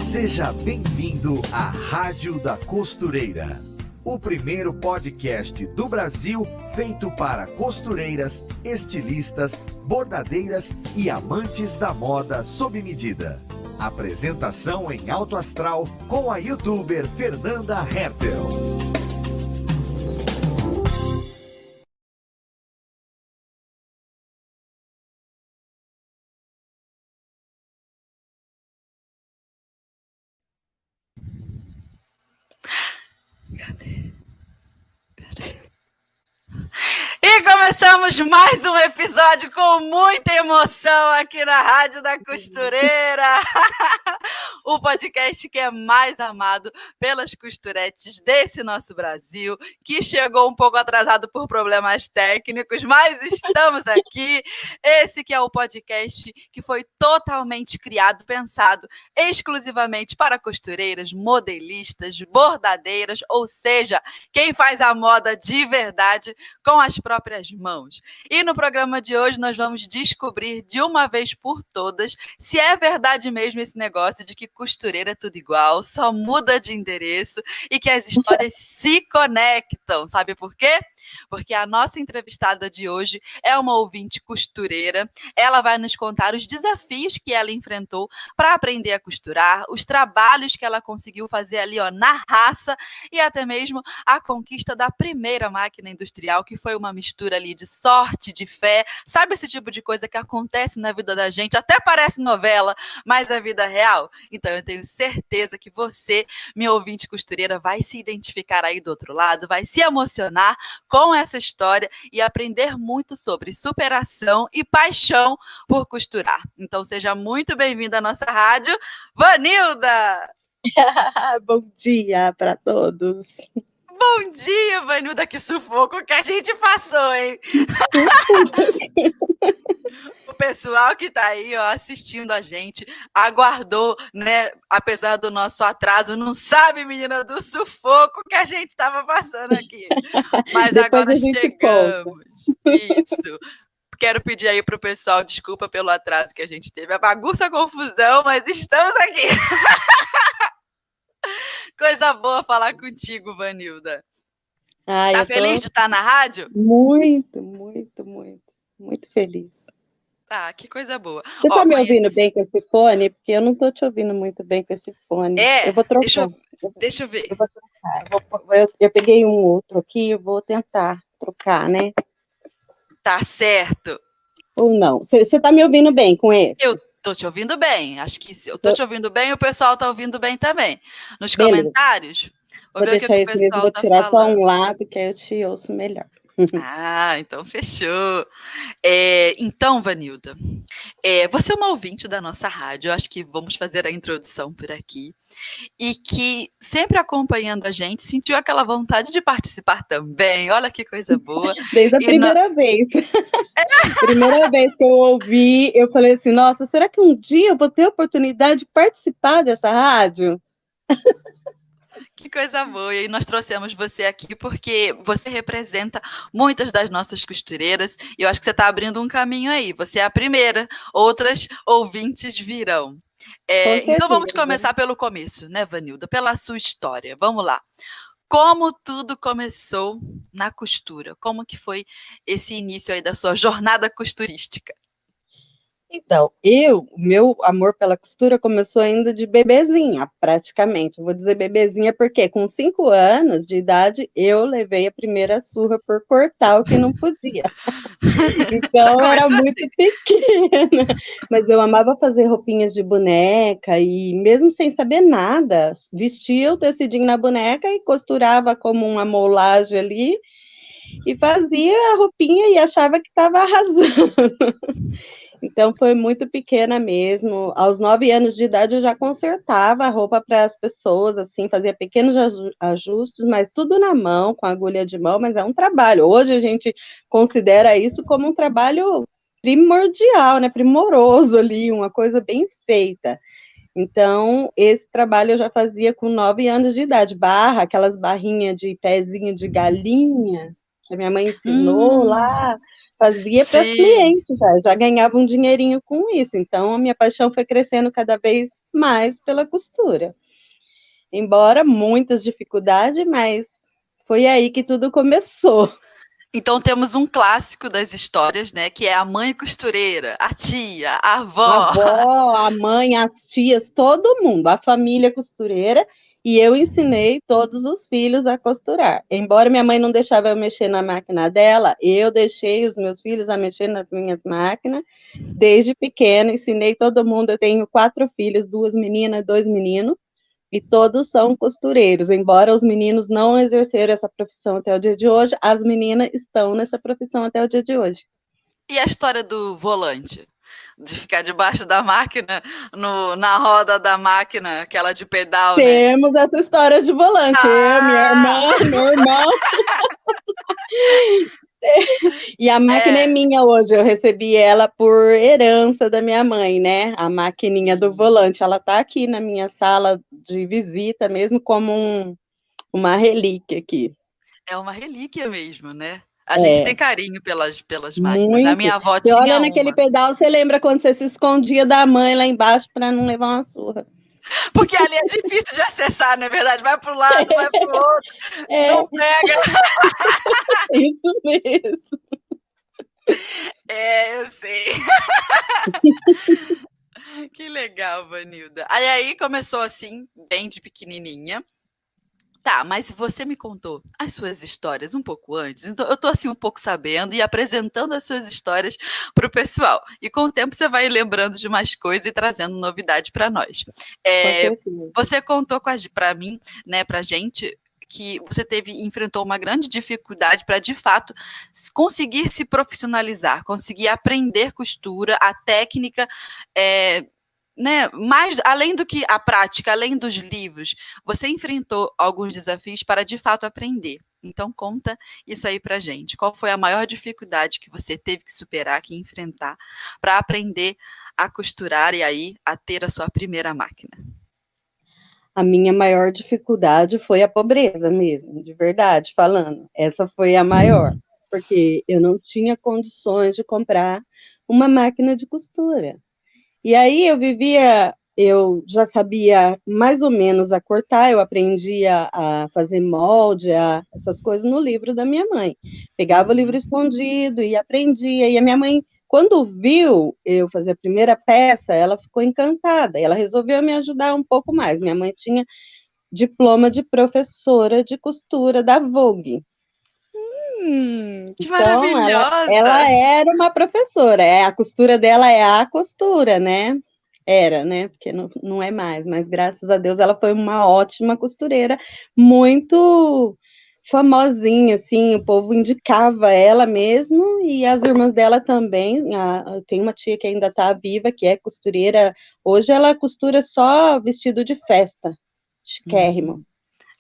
Seja bem-vindo à Rádio da Costureira, o primeiro podcast do Brasil feito para costureiras, estilistas, bordadeiras e amantes da moda sob medida. Apresentação em alto astral com a youtuber Fernanda Hertel. E começamos mais um episódio com muita emoção aqui na Rádio da Costureira. O podcast que é mais amado pelas costuretes desse nosso Brasil, que chegou um pouco atrasado por problemas técnicos, mas estamos aqui. Esse que é o podcast que foi totalmente criado, pensado exclusivamente para costureiras, modelistas, bordadeiras, ou seja, quem faz a moda de verdade com as próprias mãos. E no programa de hoje nós vamos descobrir de uma vez por todas se é verdade mesmo esse negócio de que costureira é tudo igual, só muda de endereço e que as histórias se conectam. Sabe por quê? Porque a nossa entrevistada de hoje é uma ouvinte costureira. Ela vai nos contar os desafios que ela enfrentou para aprender a costurar, os trabalhos que ela conseguiu fazer ali, ó, na raça, e até mesmo a conquista da primeira máquina industrial, que foi uma mistura ali de sorte, de fé. Sabe esse tipo de coisa que acontece na vida da gente? Até parece novela, mas é vida real. Então eu tenho certeza que você, minha ouvinte costureira, vai se identificar aí do outro lado, vai se emocionar com essa história e aprender muito sobre superação e paixão por costurar. Então seja muito bem-vinda à nossa rádio, Vanilda! Bom dia para todos. Bom dia, Vanilda, que sufoco que a gente passou, hein? O pessoal que tá aí, ó, assistindo a gente, aguardou, né, apesar do nosso atraso, não sabe, menina, do sufoco que a gente tava passando aqui. Mas depois agora chegamos. Isso. Quero pedir aí pro pessoal desculpa pelo atraso que a gente teve. A bagunça, a confusão, mas estamos aqui. Coisa boa falar contigo, Vanilda. Tá feliz de estar na rádio? Muito feliz. Ah, que coisa boa. Você tá me ouvindo bem com esse fone? Porque eu não tô te ouvindo muito bem com esse fone. Eu vou trocar. Deixa eu ver. Eu vou trocar. Eu peguei um outro aqui, eu vou tentar trocar, né? Tá certo. Ou não? Você tá me ouvindo bem com esse? Eu tô te ouvindo bem. Acho que se eu tô te ouvindo bem, o pessoal tá ouvindo bem também. Nos comentários, vou ver deixar o que esse mesmo, vou tirar só um lado, que aí eu te ouço melhor. Ah, então fechou. Então, Vanilda, você é uma ouvinte da nossa rádio, eu acho que vamos fazer a introdução por aqui, e que sempre acompanhando a gente, sentiu aquela vontade de participar também, olha que coisa boa. Desde a primeira vez. Primeira vez que eu ouvi, eu falei assim, nossa, será que um dia eu vou ter a oportunidade de participar dessa rádio? Que coisa boa, e nós trouxemos você aqui porque você representa muitas das nossas costureiras e eu acho que você está abrindo um caminho aí, você é a primeira, outras ouvintes virão. Então vamos começar pelo começo, né, Vanilda? Pela sua história, vamos lá. Como tudo começou na costura? Como que foi esse início aí da sua jornada costurística? Então, o meu amor pela costura começou ainda de bebezinha, praticamente. Eu vou dizer bebezinha porque com 5 anos de idade eu levei a primeira surra por cortar o que não podia. Então eu era muito pequena, mas eu amava fazer roupinhas de boneca e mesmo sem saber nada, vestia o tecidinho na boneca e costurava como uma molagem ali e fazia a roupinha e achava que estava arrasando. Então, foi muito pequena mesmo. Aos 9 anos de idade, eu já consertava a roupa para as pessoas, assim, fazia pequenos ajustes, mas tudo na mão, com agulha de mão, mas é um trabalho. Hoje, a gente considera isso como um trabalho primordial, né? Primoroso ali, uma coisa bem feita. Então, esse trabalho eu já fazia com 9 anos de idade. Aquelas barrinhas de pezinho de galinha, que a minha mãe ensinou lá, fazia para os Sim. clientes, já ganhava um dinheirinho com isso. Então, a minha paixão foi crescendo cada vez mais pela costura. Embora muitas dificuldades, mas foi aí que tudo começou. Então temos um clássico das histórias, né? Que é a mãe costureira, a tia, a avó. A avó, a mãe, as tias, todo mundo, a família costureira. E eu ensinei todos os filhos a costurar. Embora minha mãe não deixava eu mexer na máquina dela, eu deixei os meus filhos a mexer nas minhas máquinas. Desde pequena, ensinei todo mundo. Eu tenho 4 filhos, 2 meninas, 2 meninos. E todos são costureiros, embora os meninos não exerceram essa profissão até o dia de hoje, as meninas estão nessa profissão até o dia de hoje. E a história do volante? De ficar debaixo da máquina, na roda da máquina, aquela de pedal, Temos essa história de volante. Eu, minha irmã, meu irmão. E a máquina é minha hoje, eu recebi ela por herança da minha mãe, né? A maquininha do volante, ela tá aqui na minha sala de visita, mesmo como uma relíquia aqui. É uma relíquia mesmo, né? A gente tem carinho pelas máquinas. Muito. A minha avó Você tinha olha uma. naquele pedal, você lembra quando você se escondia da mãe lá embaixo para não levar uma surra. Porque ali é difícil de acessar, não é verdade? Vai para um lado, vai para o outro, não pega. Isso mesmo. Eu sei. Que legal, Vanilda. Aí começou assim, bem de pequenininha. Tá, mas você me contou as suas histórias um pouco antes, então eu tô assim um pouco sabendo e apresentando as suas histórias para o pessoal. E com o tempo você vai lembrando de mais coisas e trazendo novidade para nós. Você contou para mim, né, pra gente, que você enfrentou uma grande dificuldade para, de fato, conseguir se profissionalizar, conseguir aprender costura, a técnica, né, mais além do que a prática, além dos livros, você enfrentou alguns desafios para de fato aprender. Então conta isso aí pra gente. Qual foi a maior dificuldade que você teve que superar, que enfrentar para aprender a costurar e aí a ter a sua primeira máquina? A minha maior dificuldade foi a pobreza mesmo, de verdade falando. Essa foi a maior, porque eu não tinha condições de comprar uma máquina de costura. E aí eu já sabia mais ou menos a cortar, eu aprendia a fazer molde, essas coisas no livro da minha mãe. Pegava o livro escondido e aprendia. E a minha mãe, quando viu eu fazer a primeira peça, ela ficou encantada. E ela resolveu me ajudar um pouco mais. Minha mãe tinha diploma de professora de costura da Vogue. Que então, maravilhosa! Ela era uma professora. A costura dela é a costura, né? Era, né? Porque não é mais, mas graças a Deus ela foi uma ótima costureira, muito famosinha, assim, o povo indicava ela mesmo, e as irmãs dela também. Tem uma tia que ainda está viva, que é costureira. Hoje ela costura só vestido de festa, chiquérrimo.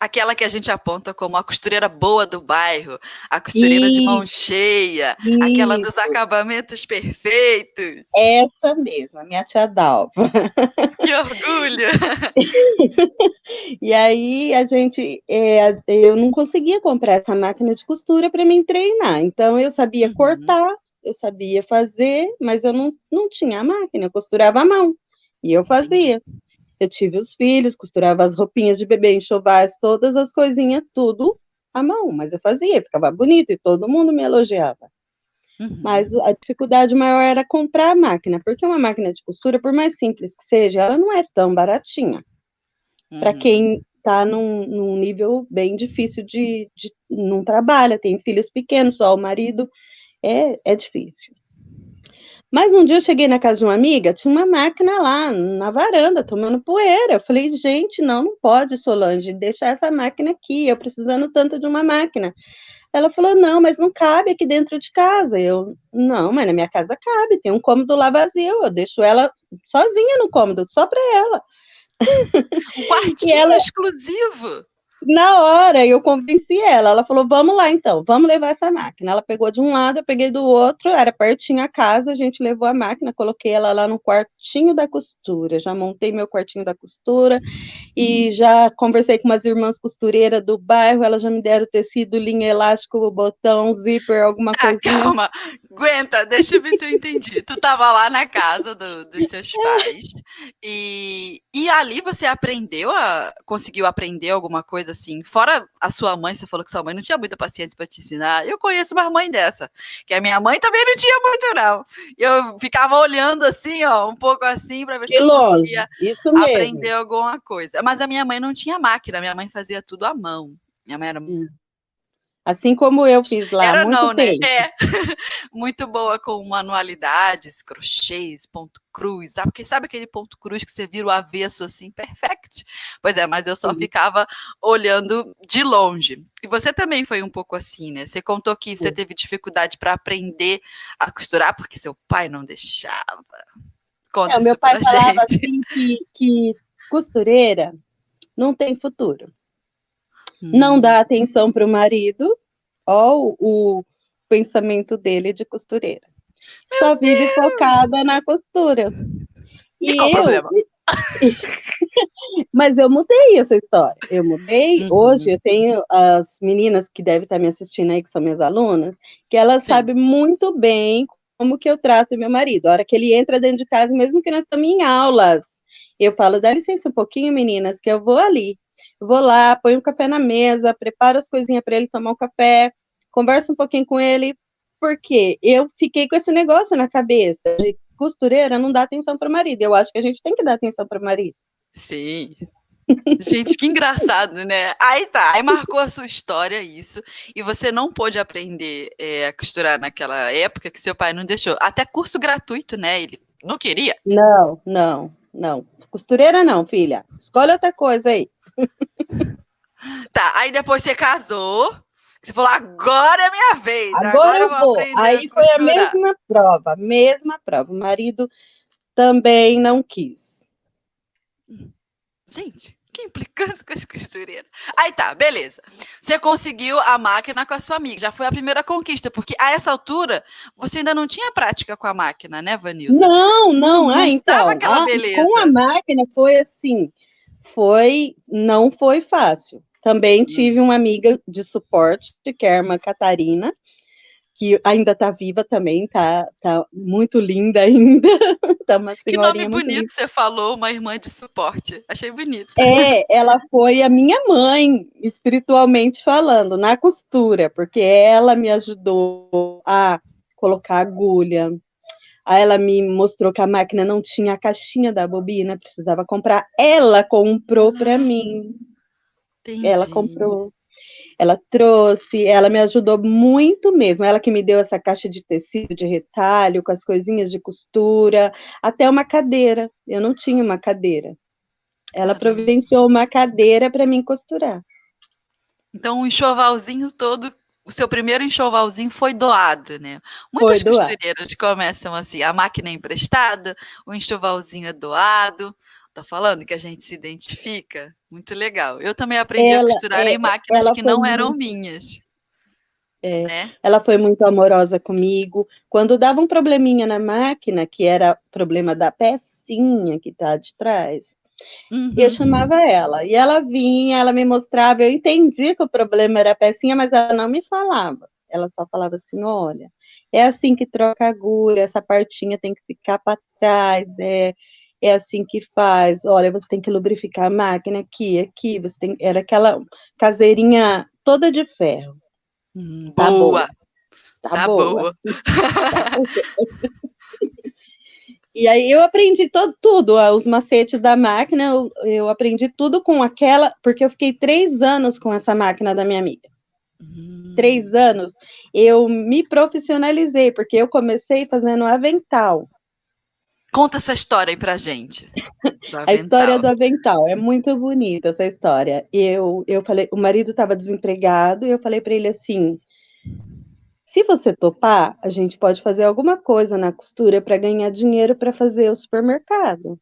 Aquela que a gente aponta como a costureira boa do bairro, a costureira de mão cheia, aquela dos acabamentos perfeitos. Essa mesma, minha tia Dalva. Que orgulho! E aí eu não conseguia comprar essa máquina de costura para me treinar. Então eu sabia cortar, eu sabia fazer, mas eu não tinha a máquina, eu costurava à mão. E eu fazia. Entendi. Eu tive os filhos, costurava as roupinhas de bebê, enxovais, todas as coisinhas, tudo à mão, mas eu fazia, ficava bonito e todo mundo me elogiava. Mas a dificuldade maior era comprar a máquina, porque uma máquina de costura, por mais simples que seja, ela não é tão baratinha. Para quem está num nível bem difícil não trabalha, tem filhos pequenos, só o marido, é difícil. Mas um dia eu cheguei na casa de uma amiga, tinha uma máquina lá na varanda, tomando poeira. Eu falei, gente, não pode, Solange, deixar essa máquina aqui, eu precisando tanto de uma máquina. Ela falou, não, mas não cabe aqui dentro de casa. Não, mas na minha casa cabe, tem um cômodo lá vazio, eu deixo ela sozinha no cômodo, só para ela. Um quartinho exclusivo. Na hora eu convenci ela falou, vamos lá então, vamos levar essa máquina. Ela pegou de um lado, eu peguei do outro, era pertinho a casa, a gente levou a máquina, coloquei ela lá no quartinho da costura, já montei meu quartinho da costura e já conversei com umas irmãs costureiras do bairro, elas já me deram tecido, linha elástico, botão, zíper, alguma Ah, coisinha. calma, aguenta, deixa eu ver se eu entendi. Tu tava lá na casa dos seus pais e ali você conseguiu aprender alguma coisa assim? Fora a sua mãe, você falou que sua mãe não tinha muita paciência para te ensinar. Eu conheço uma mãe dessa, que a minha mãe também não tinha muito não. Eu ficava olhando assim, ó, um pouco assim para ver se De eu longe, conseguia isso aprender mesmo. alguma coisa. Mas a minha mãe não tinha máquina, minha mãe fazia tudo à mão. Minha mãe Assim como eu fiz lá há era muito não, né? tempo. Muito boa com manualidades, crochês, ponto cruz, sabe? Porque sabe aquele ponto cruz que você vira o avesso assim, perfect? Pois é, mas eu só ficava olhando de longe. E você também foi um pouco assim, né? Você contou que você teve dificuldade para aprender a costurar porque seu pai não deixava. Conta O meu isso pai pra falava gente. assim que costureira não tem futuro. Não Hum, dá atenção para o marido, ó, o pensamento dele de costureira. Só vive focada na costura. e qual o E eu, problema? mas eu mudei essa história. Eu mudei. Hoje Uhum, eu tenho as meninas que devem estar me assistindo aí, que são minhas alunas, que elas sim. sabem muito bem como que eu trato meu marido. A hora que ele entra dentro de casa, mesmo que nós estamos em aulas, eu falo, dá licença um pouquinho, meninas, que eu vou ali. Eu vou lá, ponho um café na mesa, preparo as coisinhas para ele tomar um café, converso um pouquinho com ele, porque eu fiquei com esse negócio na cabeça de costureira não dá atenção para o marido. Eu acho que a gente tem que dar atenção para o marido. Sim. Gente, que engraçado, né? Aí tá, aí marcou a sua história isso, e você não pôde aprender a costurar naquela época que seu pai não deixou. Até curso gratuito, né? Ele não queria. Não, não, não. Costureira não, filha. Escolhe outra coisa aí. Tá, aí depois você casou, você falou, agora é minha vez, Agora agora eu eu vou vou. aprender a Aí foi a costurar. mesma prova, mesma prova. O marido também não quis. Gente, que implicância com as costureiras. Aí tá, beleza. Você conseguiu a máquina com a sua amiga. Já foi a primeira conquista, porque a essa altura você ainda não tinha prática com a máquina, né, Vanilda? Não, Não, não. Ah, não tava então, aquela com a beleza. máquina foi assim, não foi fácil. Também tive Hum. uma amiga de suporte, que é a irmã Catarina, que ainda está viva também, tá muito linda ainda, tá uma Que nome senhorinha muito linda. bonito você falou, uma irmã de suporte. Achei bonito. Ela foi a minha mãe, espiritualmente falando, na costura, porque ela me ajudou a colocar agulha. Aí ela me mostrou que a máquina não tinha a caixinha da bobina, precisava comprar. Ela comprou para mim. Ela Entendi. comprou, ela trouxe, ela me ajudou muito mesmo. Ela que me deu essa caixa de tecido de retalho, com as coisinhas de costura, até uma cadeira. Eu não tinha uma cadeira. Ela Caramba. providenciou uma cadeira para mim costurar. Então, o enxovalzinho todo, o seu primeiro enxovalzinho foi doado, né? Foi Muitas doar. costureiras começam assim, a máquina é emprestada, o enxovalzinho é doado. Tô falando que a gente se identifica? Muito legal. Eu também aprendi a costurar em máquinas Ela que foi não eram muito, minhas, é, né? ela foi muito amorosa comigo. Quando dava um probleminha na máquina, que era problema da pecinha que está de trás, eu Uhum. chamava ela. E ela vinha, ela me mostrava, eu entendi que o problema era a pecinha, mas ela não me falava. Ela só falava assim: olha, é assim que troca a agulha, essa partinha tem que ficar para trás, é assim que faz. Olha, você tem que lubrificar a máquina aqui, você tem. Era aquela caseirinha toda de ferro. Tá Boa, boa, tá tá boa. boa. Tá boa. E aí eu aprendi tudo, os macetes da máquina, eu aprendi tudo com aquela, porque eu fiquei 3 anos com essa máquina da minha amiga. Hum. 3 anos, eu me profissionalizei, porque eu comecei fazendo avental. Conta essa história aí pra gente, do A história avental. do avental é muito bonita, essa história. Eu falei, o marido estava desempregado, e eu falei para ele assim: se você topar, a gente pode fazer alguma coisa na costura para ganhar dinheiro para fazer o supermercado.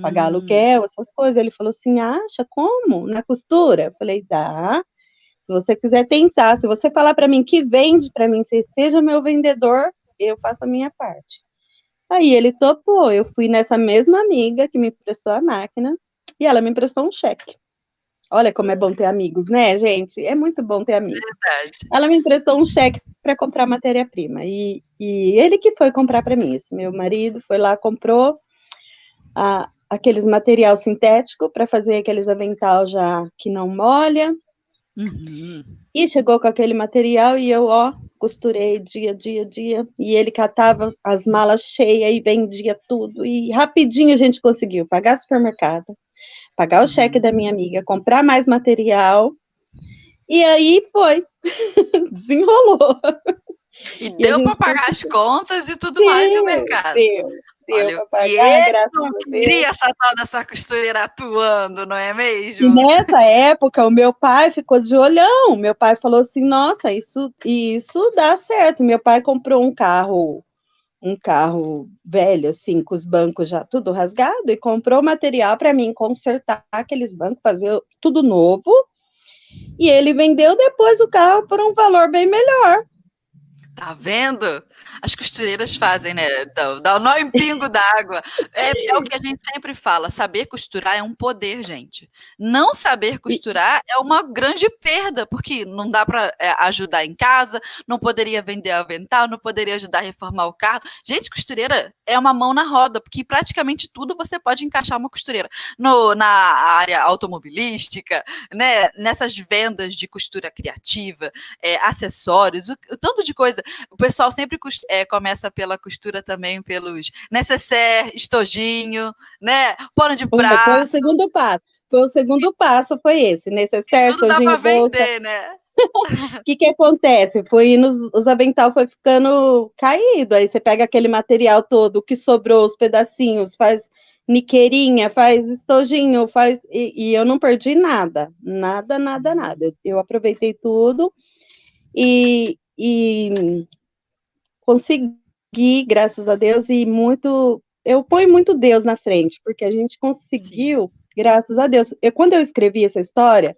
pagar aluguel, essas coisas. Ele falou assim, acha como? Na costura? Eu falei, dá. Se você quiser tentar, se você falar para mim que vende para mim, você seja meu vendedor, eu faço a minha parte. Aí ele topou, eu fui nessa mesma amiga que me emprestou a máquina, e ela me emprestou um cheque. Olha como é bom ter amigos, né, gente? É muito bom ter amigos. Verdade. Ela me emprestou um cheque para comprar matéria-prima, e ele que foi comprar para mim, esse meu marido foi lá, comprou aqueles material sintético para fazer aqueles avental já que não molha, e chegou com aquele material e eu, costurei dia, e ele catava as malas cheias e vendia tudo, e rapidinho a gente conseguiu pagar supermercado, pagar o cheque da minha amiga, comprar mais material, e aí foi, desenrolou. E deu para pagar as contas e tudo mais, e o mercado. Deu para pagar, graças a Deus. Queria essa tal dessa costureira atuando, não é mesmo? E nessa época, o meu pai ficou de olhão. Meu pai falou assim, nossa, isso dá certo. Meu pai comprou um carro velho, assim, com os bancos já tudo rasgado, e comprou material para mim consertar aqueles bancos, fazer tudo novo. E ele vendeu depois o carro por um valor bem melhor. Tá vendo? As costureiras fazem, né? Dá o nó em pingo d'água. É o que a gente sempre fala, saber costurar é um poder, gente. Não saber costurar é uma grande perda, porque não dá para ajudar em casa, não poderia vender avental, não poderia ajudar a reformar o carro. Gente, costureira é uma mão na roda, porque praticamente tudo você pode encaixar uma costureira. Na área automobilística, né? Nessas vendas de costura criativa, acessórios, o tanto de coisa. O pessoal sempre começa pela costura também, pelos necessaire, estojinho, né? Pano de prato. Foi o segundo passo. Foi esse, necessaire, tudo estojinho, dá pra bolsa. vender, né? O que acontece? Os avental foi ficando caído. Aí você pega aquele material todo que sobrou, os pedacinhos, faz niqueirinha, faz estojinho, e eu não perdi nada. Nada. Eu aproveitei tudo e consegui, graças a Deus, eu ponho muito Deus na frente, porque a gente conseguiu, graças a Deus. Quando eu escrevi essa história,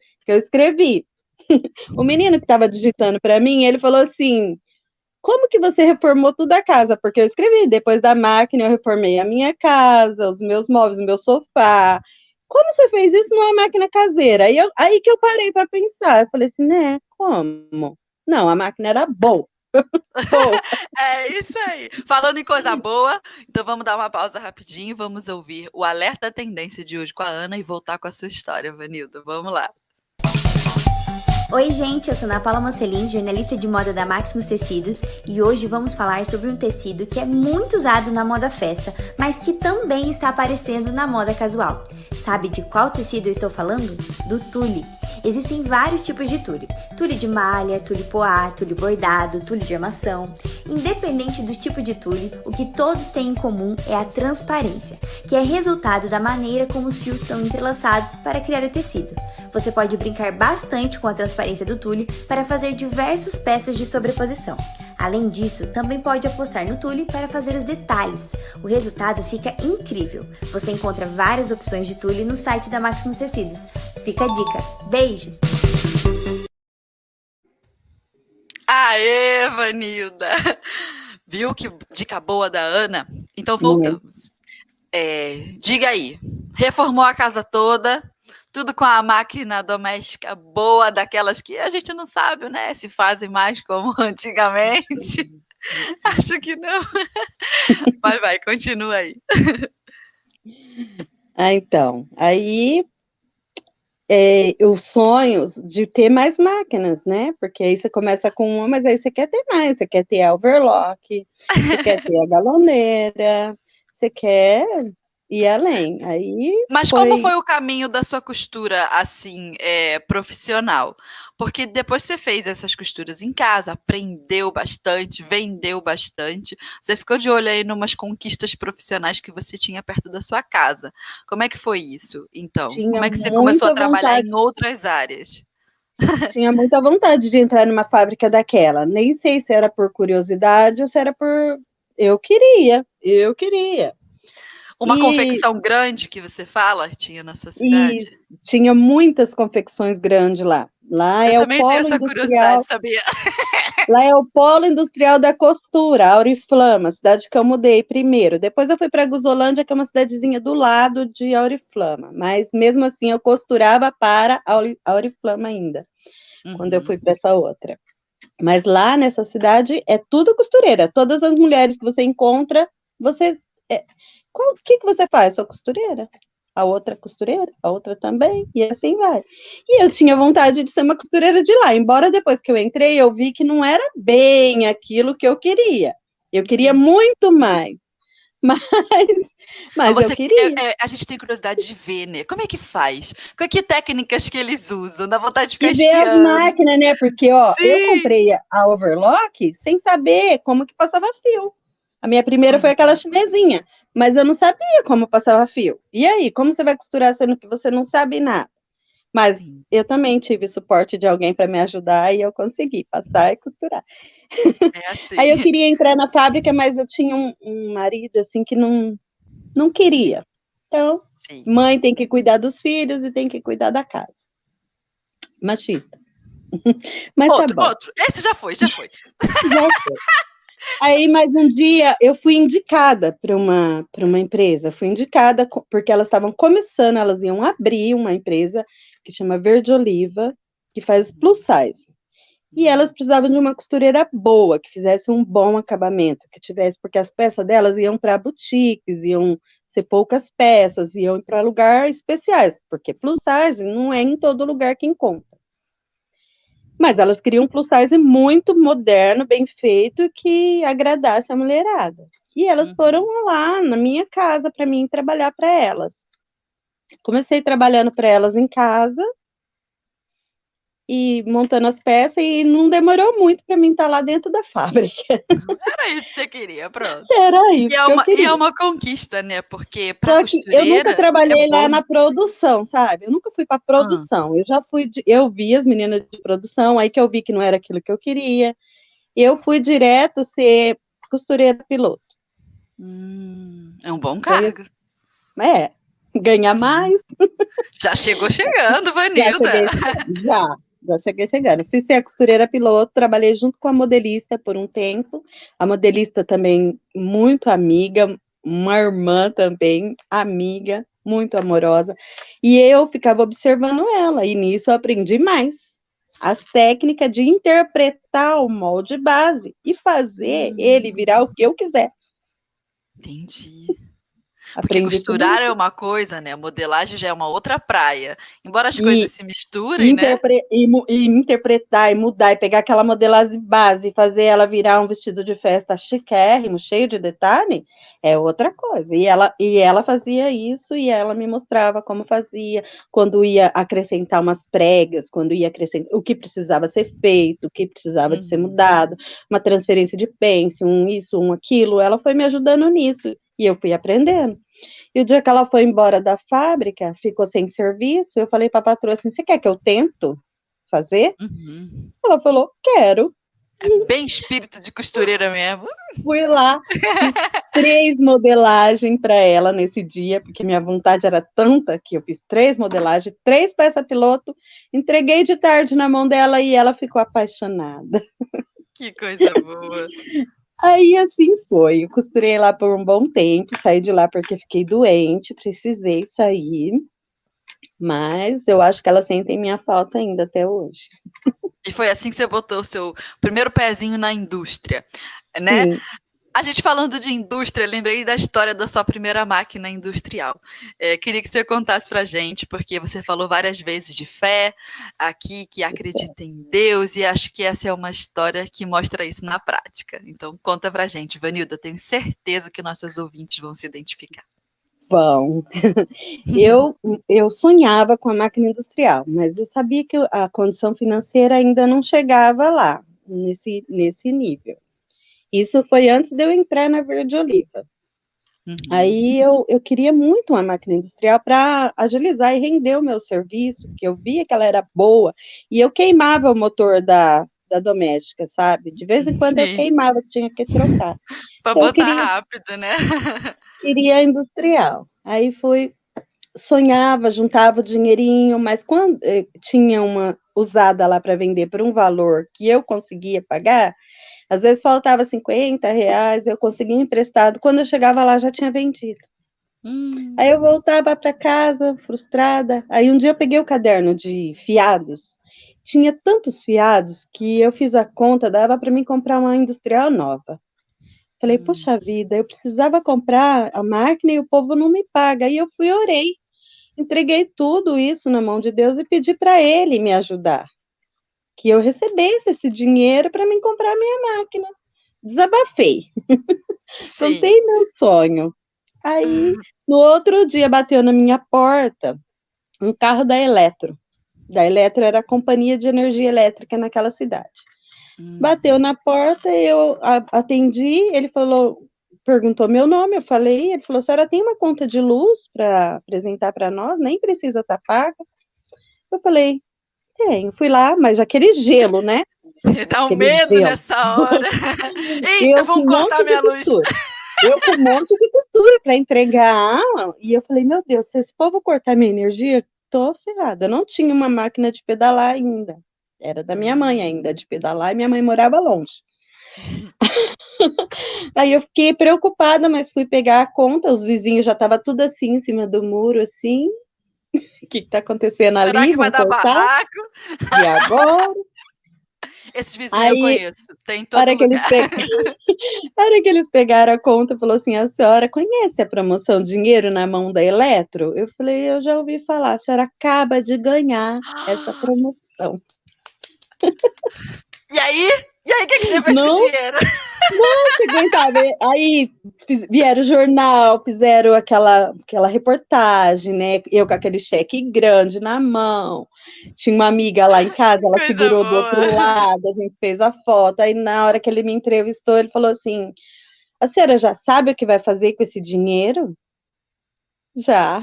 o menino que estava digitando para mim, ele falou assim, como que você reformou toda a casa? Porque eu escrevi, depois da máquina eu reformei a minha casa, os meus móveis, o meu sofá. Como você fez isso numa máquina caseira? Aí que eu parei para pensar, eu falei assim, né, como? Não, a máquina era boa. É isso aí. Falando em coisa boa, então vamos dar uma pausa rapidinho e vamos ouvir o Alerta Tendência de hoje com a Ana e voltar com a sua história, Vanilda. Vamos lá. Oi, gente, eu sou Ana Paula Mocelin, jornalista de moda da Maximus Tecidos, e hoje vamos falar sobre um tecido que é muito usado na moda festa, mas que também está aparecendo na moda casual. Sabe de qual tecido eu estou falando? Do tule. Existem vários tipos de tule. Tule de malha, tule poá, tule bordado, tule de armação. Independente do tipo de tule, o que todos têm em comum é a transparência, que é resultado da maneira como os fios são entrelaçados para criar o tecido. Você pode brincar bastante com a transparência do tule para fazer diversas peças de sobreposição. Além disso, também pode apostar no tule para fazer os detalhes. O resultado fica incrível. Você encontra várias opções de tule no site da Maximus Tecidos. Fica a dica. Beijo! Aê, Vanilda! Viu que dica boa da Ana? Então voltamos. Diga aí, reformou a casa toda, tudo com a máquina doméstica boa, daquelas que a gente não sabe, né? Se fazem mais como antigamente. Acho que não. Mas vai, continua aí. Então, aí os sonhos de ter mais máquinas, né? Porque aí você começa com uma, mas aí você quer ter mais, você quer ter a overlock, você quer ter a galoneira, você quer ir além. Mas como foi o caminho da sua costura, assim, profissional? Porque depois você fez essas costuras em casa, aprendeu bastante, vendeu bastante, você ficou de olho aí numas conquistas profissionais que você tinha perto da sua casa. Como é que foi isso, então? Como é que você começou a trabalhar em outras áreas? Tinha muita vontade de entrar numa fábrica daquela. Nem sei se era por curiosidade ou se era por... Eu queria. Uma confecção grande que você fala tinha na sua cidade? E tinha muitas confecções grandes lá. Lá Eu é o também tenho polo essa industrial. curiosidade, sabia? Lá é o polo industrial da costura, Auriflama, cidade que eu mudei primeiro. Depois eu fui para Guzolândia, que é uma cidadezinha do lado de Auriflama. Mas mesmo assim eu costurava para Auriflama ainda, quando eu fui para essa outra. Mas lá nessa cidade é tudo costureira. Todas as mulheres que você encontra, você. O que você faz? Sou costureira. A outra costureira, a outra também, e assim vai. E eu tinha vontade de ser uma costureira de lá, embora depois que eu entrei, eu vi que não era bem aquilo que eu queria. Eu queria muito mais. Mas eu queria. A gente tem curiosidade de ver, né? Como é que faz? Que técnicas que eles usam? Dá vontade de ficar E ver as espiando. máquinas, né? Porque, ó, eu comprei a overlock sem saber como que passava fio. A minha primeira foi aquela chinesinha, mas eu não sabia como passava fio. E aí, como você vai costurar sendo que você não sabe nada? Mas eu também tive suporte de alguém para me ajudar e eu consegui passar e costurar. Assim. Aí eu queria entrar na fábrica, mas eu tinha um marido assim que não queria. Então, mãe tem que cuidar dos filhos e tem que cuidar da casa. Machista. Mas outro, tá bom. outro. Esse já foi. Já foi. Aí, mais um dia, eu fui indicada para uma empresa. Fui indicada porque elas estavam começando, elas iam abrir uma empresa que chama Verde Oliva, que faz plus size. E elas precisavam de uma costureira boa, que fizesse um bom acabamento, que tivesse, porque as peças delas iam para boutiques, iam ser poucas peças, iam para lugares especiais, porque plus size não é em todo lugar que encontra. Mas elas queriam um plus size muito moderno, bem feito, que agradasse a mulherada. E elas foram lá na minha casa para mim trabalhar para elas. Comecei trabalhando para elas em casa e montando as peças, e não demorou muito para mim estar lá dentro da fábrica. Era isso que você queria, pronto. Era isso que eu queria. E é uma conquista, né? Porque para costureira... Só que eu nunca trabalhei lá na produção, sabe? Eu nunca fui para produção. Eu vi as meninas de produção, aí que eu vi que não era aquilo que eu queria. Eu fui direto ser costureira piloto. É um bom cargo. Ganhar mais. Já chegou chegando, Vanilda. Já cheguei chegando. Fui ser a costureira piloto, trabalhei junto com a modelista por um tempo. A modelista também muito amiga, uma irmã também, amiga, muito amorosa. E eu ficava observando ela, e nisso eu aprendi mais. As técnicas de interpretar o molde base e fazer ele virar o que eu quiser. Entendi. Porque costurar é uma coisa, né? A modelagem já é uma outra praia. Embora as coisas se misturem, né? E interpretar, e mudar, e pegar aquela modelagem base, e fazer ela virar um vestido de festa chiquérrimo, cheio de detalhe, é outra coisa. E ela fazia isso, e ela me mostrava como fazia, quando ia acrescentar umas pregas, quando ia acrescentar o que precisava ser feito, o que precisava de ser mudado, uma transferência de pence, isso, aquilo. Ela foi me ajudando nisso. E eu fui aprendendo. E o dia que ela foi embora da fábrica, ficou sem serviço, eu falei para a patroa assim, você quer que eu tento fazer? Ela falou, quero. É bem espírito de costureira mesmo. Fui lá, fiz 3 modelagens para ela nesse dia, porque minha vontade era tanta que eu fiz 3 modelagens, 3 peças piloto, entreguei de tarde na mão dela e ela ficou apaixonada. Que coisa boa. Aí assim foi, eu costurei lá por um bom tempo, saí de lá porque fiquei doente, precisei sair, mas eu acho que elas sentem minha falta ainda até hoje. E foi assim que você botou o seu primeiro pezinho na indústria, né? Sim. A gente falando de indústria, lembrei da história da sua primeira máquina industrial. Queria que você contasse pra gente, porque você falou várias vezes de fé aqui, que acredita em Deus, e acho que essa é uma história que mostra isso na prática. Então, conta pra gente, Vanilda, eu tenho certeza que nossos ouvintes vão se identificar. Bom, eu sonhava com a máquina industrial, mas eu sabia que a condição financeira ainda não chegava lá, nesse nível. Isso foi antes de eu entrar na Verde Oliva. Aí eu queria muito uma máquina industrial para agilizar e render o meu serviço, que eu via que ela era boa, e eu queimava o motor da da doméstica, sabe? De vez em quando eu Sim. queimava, tinha que trocar. Pra Então, eu botar queria, rápido, né? queria industrial. Aí sonhava, juntava o dinheirinho, mas quando tinha uma usada lá para vender por um valor que eu conseguia pagar, às vezes faltava R$ 50, eu conseguia emprestado. Quando eu chegava lá, já tinha vendido. Aí eu voltava para casa, frustrada. Aí um dia eu peguei o caderno de fiados. Tinha tantos fiados que eu fiz a conta, dava para mim comprar uma industrial nova. Falei, puxa vida, eu precisava comprar a máquina e o povo não me paga. Aí eu fui e orei. Entreguei tudo isso na mão de Deus e pedi para Ele me ajudar. Que eu recebesse esse dinheiro para mim comprar a minha máquina. Desabafei. Sim. Contei meu sonho. Aí, no outro dia, bateu na minha porta um carro da Eletro. Da Eletro era a companhia de energia elétrica naquela cidade. Bateu na porta, eu atendi, ele perguntou meu nome, eu falei, ele falou, a senhora tem uma conta de luz para apresentar para nós? Nem precisa estar paga. Eu falei, tenho. Fui lá, mas aquele gelo, né? Dá um Aquele medo gelo. nessa hora. Eita, Eu com vão um cortar monte minha de luz. costura. Eu com um monte de costura para entregar. E eu falei, meu Deus, se esse povo cortar minha energia, tô ferrada. Eu não tinha uma máquina de pedalar ainda. Era da minha mãe ainda, de pedalar, e minha mãe morava longe. Aí eu fiquei preocupada, mas fui pegar a conta, os vizinhos já estavam tudo assim, em cima do muro, assim. O que está acontecendo Será ali? que vai Vão dar cortar? barraco? E agora? Esses vizinhos eu Aí, conheço, tem em todo para que lugar. Para que eles pegaram a conta, falou assim, a senhora conhece a promoção Dinheiro na Mão da Eletro? Eu falei, eu já ouvi falar, a senhora acaba de ganhar essa promoção. E aí? E aí, o que você fez com o Não, dinheiro? você aguentava. Aí vieram o jornal, fizeram aquela reportagem, né? Eu com aquele cheque grande na mão. Tinha uma amiga lá em casa, ela Coisa segurou do outro boa. lado, a gente fez a foto. Aí na hora que ele me entrevistou, ele falou assim, a senhora já sabe o que vai fazer com esse dinheiro? Já.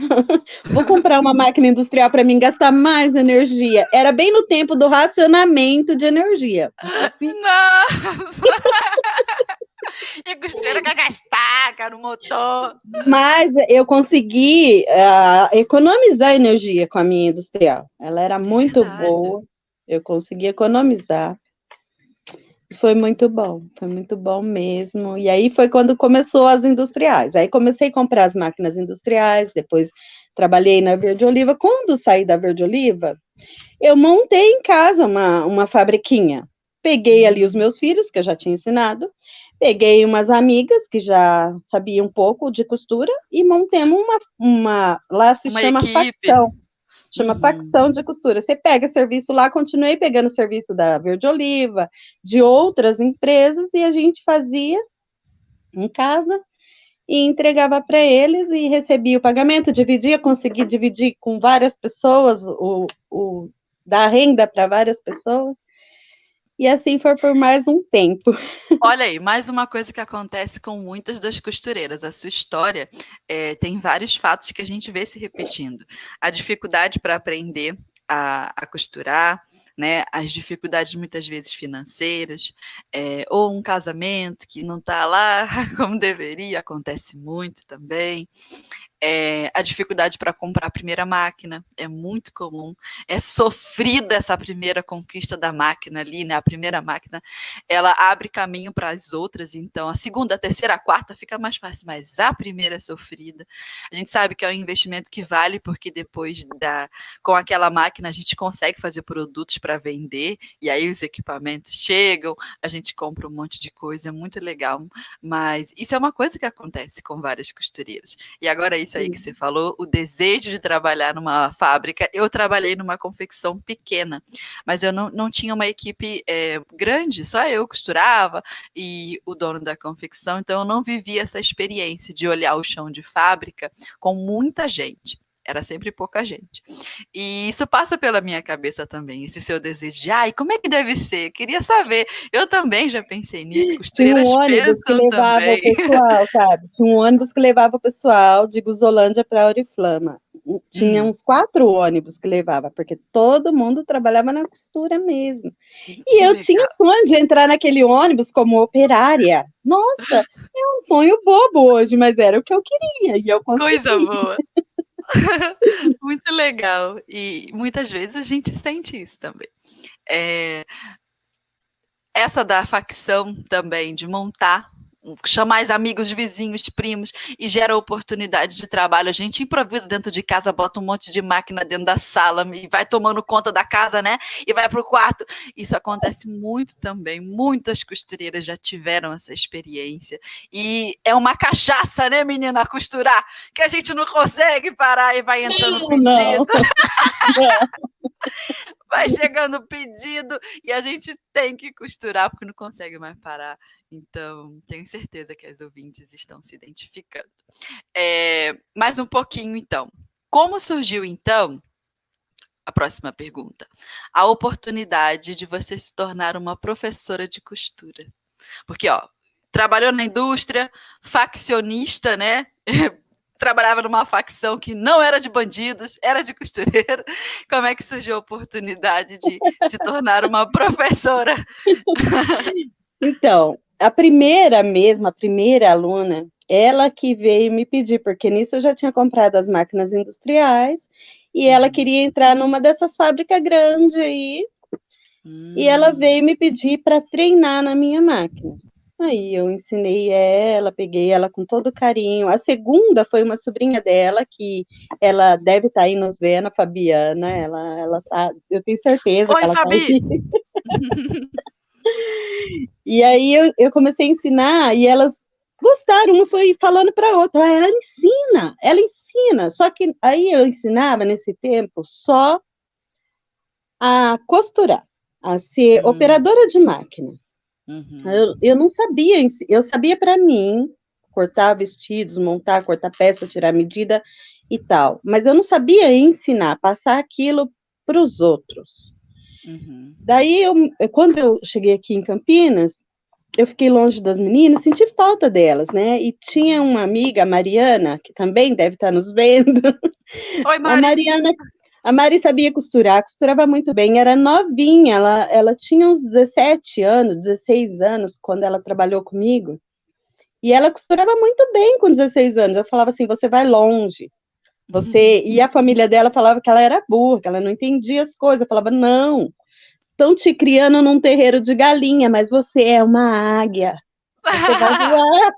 Vou comprar uma máquina industrial para mim gastar mais energia. Era bem no tempo do racionamento de energia. Nossa! E a costureira quer gastar, cara, o motor. Mas eu consegui economizar energia com a minha industrial. Ela era muito boa. Eu consegui economizar. Foi muito bom mesmo. E aí foi quando começou as industriais. Aí comecei a comprar as máquinas industriais, depois trabalhei na Verde Oliva. Quando saí da Verde Oliva, eu montei em casa uma fabriquinha. Peguei ali os meus filhos, que eu já tinha ensinado, peguei umas amigas que já sabiam um pouco de costura e montemos lá se Uma chama equipe. facção. Chama facção de costura. Você pega serviço lá, continuei pegando serviço da Verde Oliva, de outras empresas, e a gente fazia em casa e entregava para eles e recebia o pagamento, dividia, consegui dividir com várias pessoas, dar renda para várias pessoas. E assim foi por mais um tempo. Olha aí, mais uma coisa que acontece com muitas das costureiras. A sua história tem vários fatos que a gente vê se repetindo. A dificuldade para aprender a costurar, né? As dificuldades muitas vezes financeiras, ou um casamento que não está lá como deveria, acontece muito também. A dificuldade para comprar a primeira máquina é muito comum, é sofrida essa primeira conquista da máquina ali, né? A primeira máquina, ela abre caminho para as outras, então a segunda, a terceira, a quarta fica mais fácil, mas a primeira é sofrida. A gente sabe que é um investimento que vale, porque depois com aquela máquina a gente consegue fazer produtos para vender, e aí os equipamentos chegam, a gente compra um monte de coisa, é muito legal, mas isso é uma coisa que acontece com várias costureiras. E agora isso aí que você falou, o desejo de trabalhar numa fábrica. Eu trabalhei numa confecção pequena, mas eu não tinha uma equipe grande, só eu costurava e o dono da confecção, então eu não vivia essa experiência de olhar o chão de fábrica com muita gente. Era sempre pouca gente. E isso passa pela minha cabeça também, esse seu desejo de, como é que deve ser? Queria saber. Eu também já pensei nisso, costureiras Tinha um ônibus que levava também. o pessoal, sabe? Tinha um ônibus que levava o pessoal de Guzolândia para Oriflama. tinha uns 4 ônibus que levava, porque todo mundo trabalhava na costura mesmo. E eu tinha o sonho de entrar naquele ônibus como operária. Nossa, é um sonho bobo hoje, mas era o que eu queria, e eu consegui. Coisa boa. Muito legal. E muitas vezes a gente sente isso também. Essa da facção também, de montar, chamar os amigos, vizinhos, primos, e gera oportunidade de trabalho. A gente improvisa dentro de casa, bota um monte de máquina dentro da sala e vai tomando conta da casa, né? E vai pro quarto. Isso acontece muito também. Muitas costureiras já tiveram essa experiência. E é uma cachaça, né, menina, costurar, que a gente não consegue parar e vai entrando pedido. Vai chegando o pedido e a gente tem que costurar porque não consegue mais parar. Então, tenho certeza que as ouvintes estão se identificando. Mais um pouquinho, então. Como surgiu, então, a próxima pergunta, a oportunidade de você se tornar uma professora de costura? Porque, trabalhou na indústria, faccionista, né? Trabalhava numa facção que não era de bandidos, era de costureira. Como é que surgiu a oportunidade de se tornar uma professora? Então, a primeira aluna, ela que veio me pedir, porque nisso eu já tinha comprado as máquinas industriais, e ela queria entrar numa dessas fábricas grandes aí, e ela veio me pedir para treinar na minha máquina. Aí eu ensinei ela, peguei ela com todo carinho. A segunda foi uma sobrinha dela, que ela deve estar aí nos vendo, a Fabiana, ela tá, eu tenho certeza. Oi, que ela Fabi! Tá e aí eu comecei a ensinar, e elas gostaram, uma foi falando para a outra, ela ensina. Só que aí eu ensinava, nesse tempo, só a costurar, a ser operadora de máquina. Eu não sabia, eu sabia para mim cortar vestidos, montar, cortar peça, tirar medida e tal, mas eu não sabia ensinar, passar aquilo para os outros. Daí, quando eu cheguei aqui em Campinas, eu fiquei longe das meninas, senti falta delas, né? E tinha uma amiga, a Mariana, que também deve estar nos vendo. Oi, Mari. A Mari sabia costurar, costurava muito bem, era novinha, ela tinha uns 17 anos, 16 anos, quando ela trabalhou comigo, e ela costurava muito bem com 16 anos. Eu falava assim, você vai longe, e a família dela falava que ela era burra, que ela não entendia as coisas. Eu falava, não, estão te criando num terreiro de galinha, mas você é uma águia, você vai voar.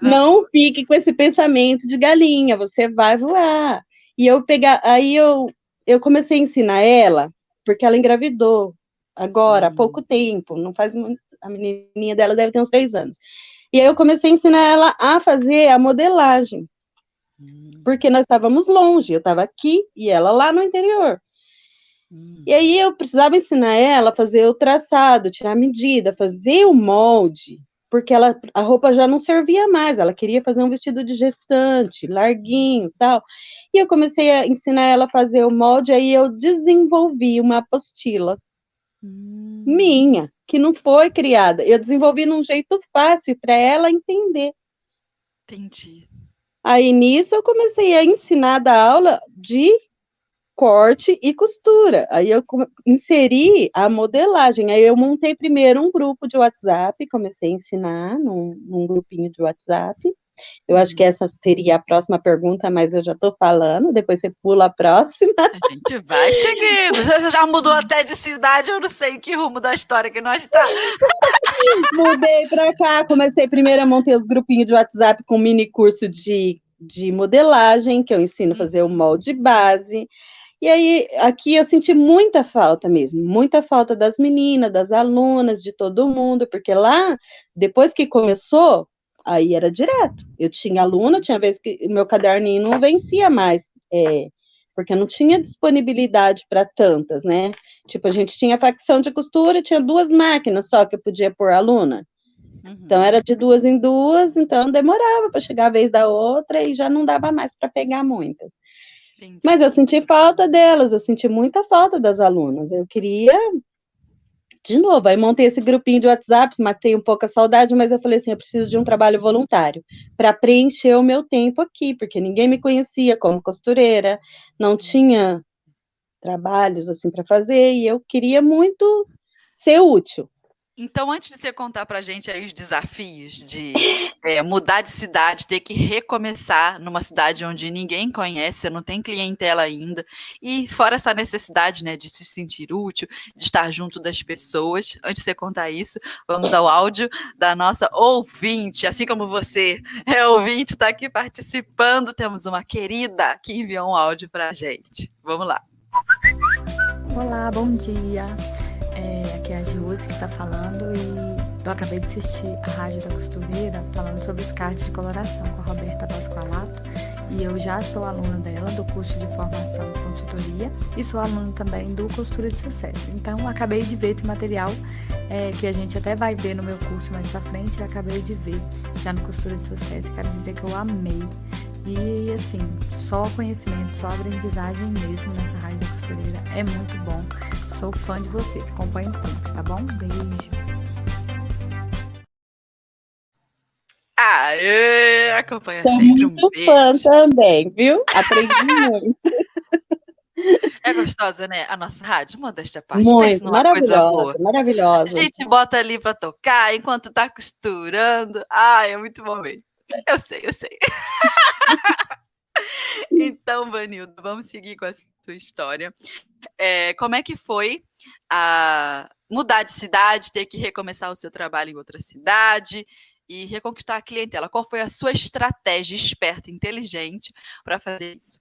Não fique com esse pensamento de galinha, você vai voar. E aí eu comecei a ensinar ela, porque ela engravidou agora, há pouco tempo, não faz muito, a menininha dela deve ter uns 3 anos. E aí eu comecei a ensinar ela a fazer a modelagem, porque nós estávamos longe, eu estava aqui e ela lá no interior. E aí eu precisava ensinar ela a fazer o traçado, tirar a medida, fazer o molde, porque a roupa já não servia mais, ela queria fazer um vestido de gestante, larguinho e tal. E eu comecei a ensinar ela a fazer o molde, aí eu desenvolvi uma apostila minha, que não foi criada. Eu desenvolvi num jeito fácil para ela entender. Entendi. Aí nisso eu comecei a ensinar da aula de corte e costura. Aí eu inseri a modelagem. Aí eu montei primeiro um grupo de WhatsApp, comecei a ensinar num grupinho de WhatsApp. Eu acho que essa seria a próxima pergunta, mas eu já estou falando, depois você pula a próxima. A gente vai seguindo. Você já mudou até de cidade, eu não sei em que rumo da história que nós estamos. Mudei para cá, comecei primeiro a montar os grupinhos de WhatsApp com um mini curso de modelagem, que eu ensino a fazer o molde base. E aí, aqui eu senti muita falta mesmo, muita falta das meninas, das alunas, de todo mundo, porque lá, depois que começou, aí era direto. Eu tinha aluna, tinha vez que o meu caderninho não vencia mais, porque não tinha disponibilidade para tantas, né? Tipo, a gente tinha facção de costura, tinha 2 máquinas só que eu podia pôr aluna. Então, era de 2 em 2, então demorava para chegar a vez da outra e já não dava mais para pegar muitas. Entendi. Mas eu senti falta delas, eu senti muita falta das alunas. Eu queria de novo, aí montei esse grupinho de WhatsApp, matei um pouco a saudade, mas eu falei assim, eu preciso de um trabalho voluntário para preencher o meu tempo aqui, porque ninguém me conhecia como costureira, não tinha trabalhos assim para fazer, e eu queria muito ser útil. Então, antes de você contar pra gente aí os desafios de mudar de cidade, ter que recomeçar numa cidade onde ninguém conhece, você não tem clientela ainda, e fora essa necessidade, né, de se sentir útil, de estar junto das pessoas, antes de você contar isso, vamos ao áudio da nossa ouvinte, assim como você é ouvinte, está aqui participando, temos uma querida que enviou um áudio pra gente. Vamos lá. Olá, bom dia. Aqui é a Josi que está falando e eu acabei de assistir a Rádio da Costureira falando sobre os cards de coloração com a Roberta Pasqualato e eu já sou aluna dela do curso de formação e consultoria e sou aluna também do Costura de Sucesso. Então, acabei de ver esse material que a gente até vai ver no meu curso mais pra frente, eu acabei de ver já no Costura de Sucesso. Quero dizer que eu amei. E assim, só conhecimento, só aprendizagem mesmo nessa Rádio da Costureira. É muito bom. Sou fã de vocês. Acompanho sempre, tá bom? Beijo. Aê! Acompanha Sou sempre. muito fã também, viu? Aprendi muito. É gostosa, né? A nossa rádio, modéstia à parte. Muito, Pensa numa coisa boa. maravilhosa. A gente bota ali pra tocar enquanto tá costurando. Ai, é muito bom mesmo. Eu sei. Então, Vanilda, vamos seguir com a sua história. Como é que foi mudar de cidade, ter que recomeçar o seu trabalho em outra cidade e reconquistar a clientela? Qual foi a sua estratégia esperta, inteligente para fazer isso?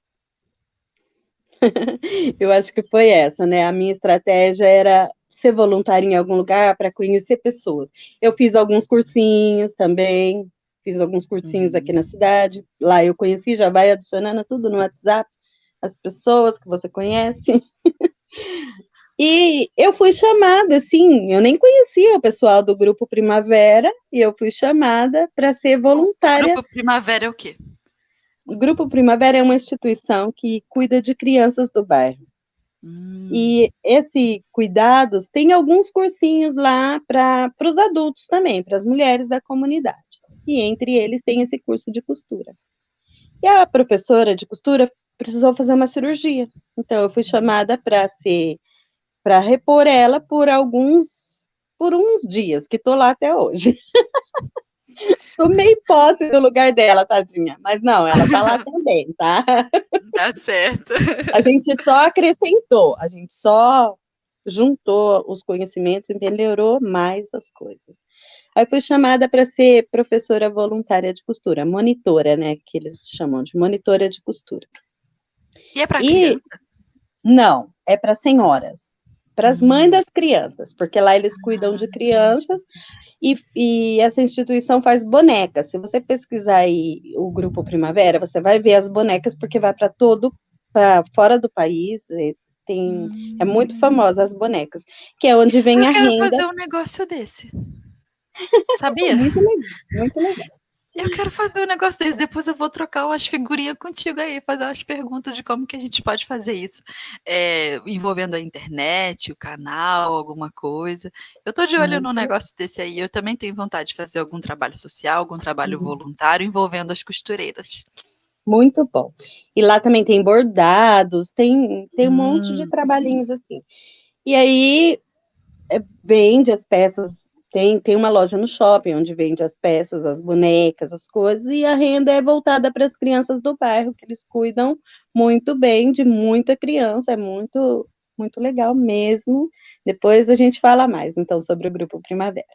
Eu acho que foi essa, né? A minha estratégia era ser voluntária em algum lugar para conhecer pessoas. Eu fiz alguns cursinhos também, fiz alguns cursinhos aqui na cidade. Lá eu conheci, já vai adicionando tudo no WhatsApp, as pessoas que você conhece. E eu fui chamada, assim, eu nem conhecia o pessoal do Grupo Primavera, e eu fui chamada para ser voluntária. O Grupo Primavera é o quê? O Grupo Primavera é uma instituição que cuida de crianças do bairro. E esse cuidados tem alguns cursinhos lá para os adultos também, para as mulheres da comunidade. E entre eles tem esse curso de costura. E a professora de costura precisou fazer uma cirurgia. Então eu fui chamada para repor ela por uns dias, que estou lá até hoje. Tomei posse do lugar dela, tadinha. Mas não, ela tá lá também, tá? Tá certo. A gente só acrescentou, a gente só juntou os conhecimentos e melhorou mais as coisas. Aí fui chamada para ser professora voluntária de costura, monitora, né, que eles chamam de monitora de costura. E é para criança? Não, é para senhoras, para as mães das crianças, porque lá eles cuidam de crianças e essa instituição faz bonecas. Se você pesquisar aí o Grupo Primavera, você vai ver as bonecas, porque vai para fora do país, é muito famosa as bonecas, que é onde vem a renda. Eu quero fazer um negócio desse. Sabia? Muito legal, muito legal. Eu quero fazer um negócio desse, depois eu vou trocar umas figurinhas contigo aí, fazer umas perguntas de como que a gente pode fazer isso, envolvendo a internet, o canal, alguma coisa. Eu tô de olho num negócio desse aí, eu também tenho vontade de fazer algum trabalho social, algum trabalho voluntário envolvendo as costureiras. Muito bom. E lá também tem bordados, tem um monte de trabalhinhos assim. E aí, vende as peças. Tem uma loja no shopping onde vende as peças, as bonecas, as coisas, e a renda é voltada para as crianças do bairro, que eles cuidam muito bem de muita criança, é muito, muito legal mesmo. Depois a gente fala mais, então, sobre o Grupo Primavera.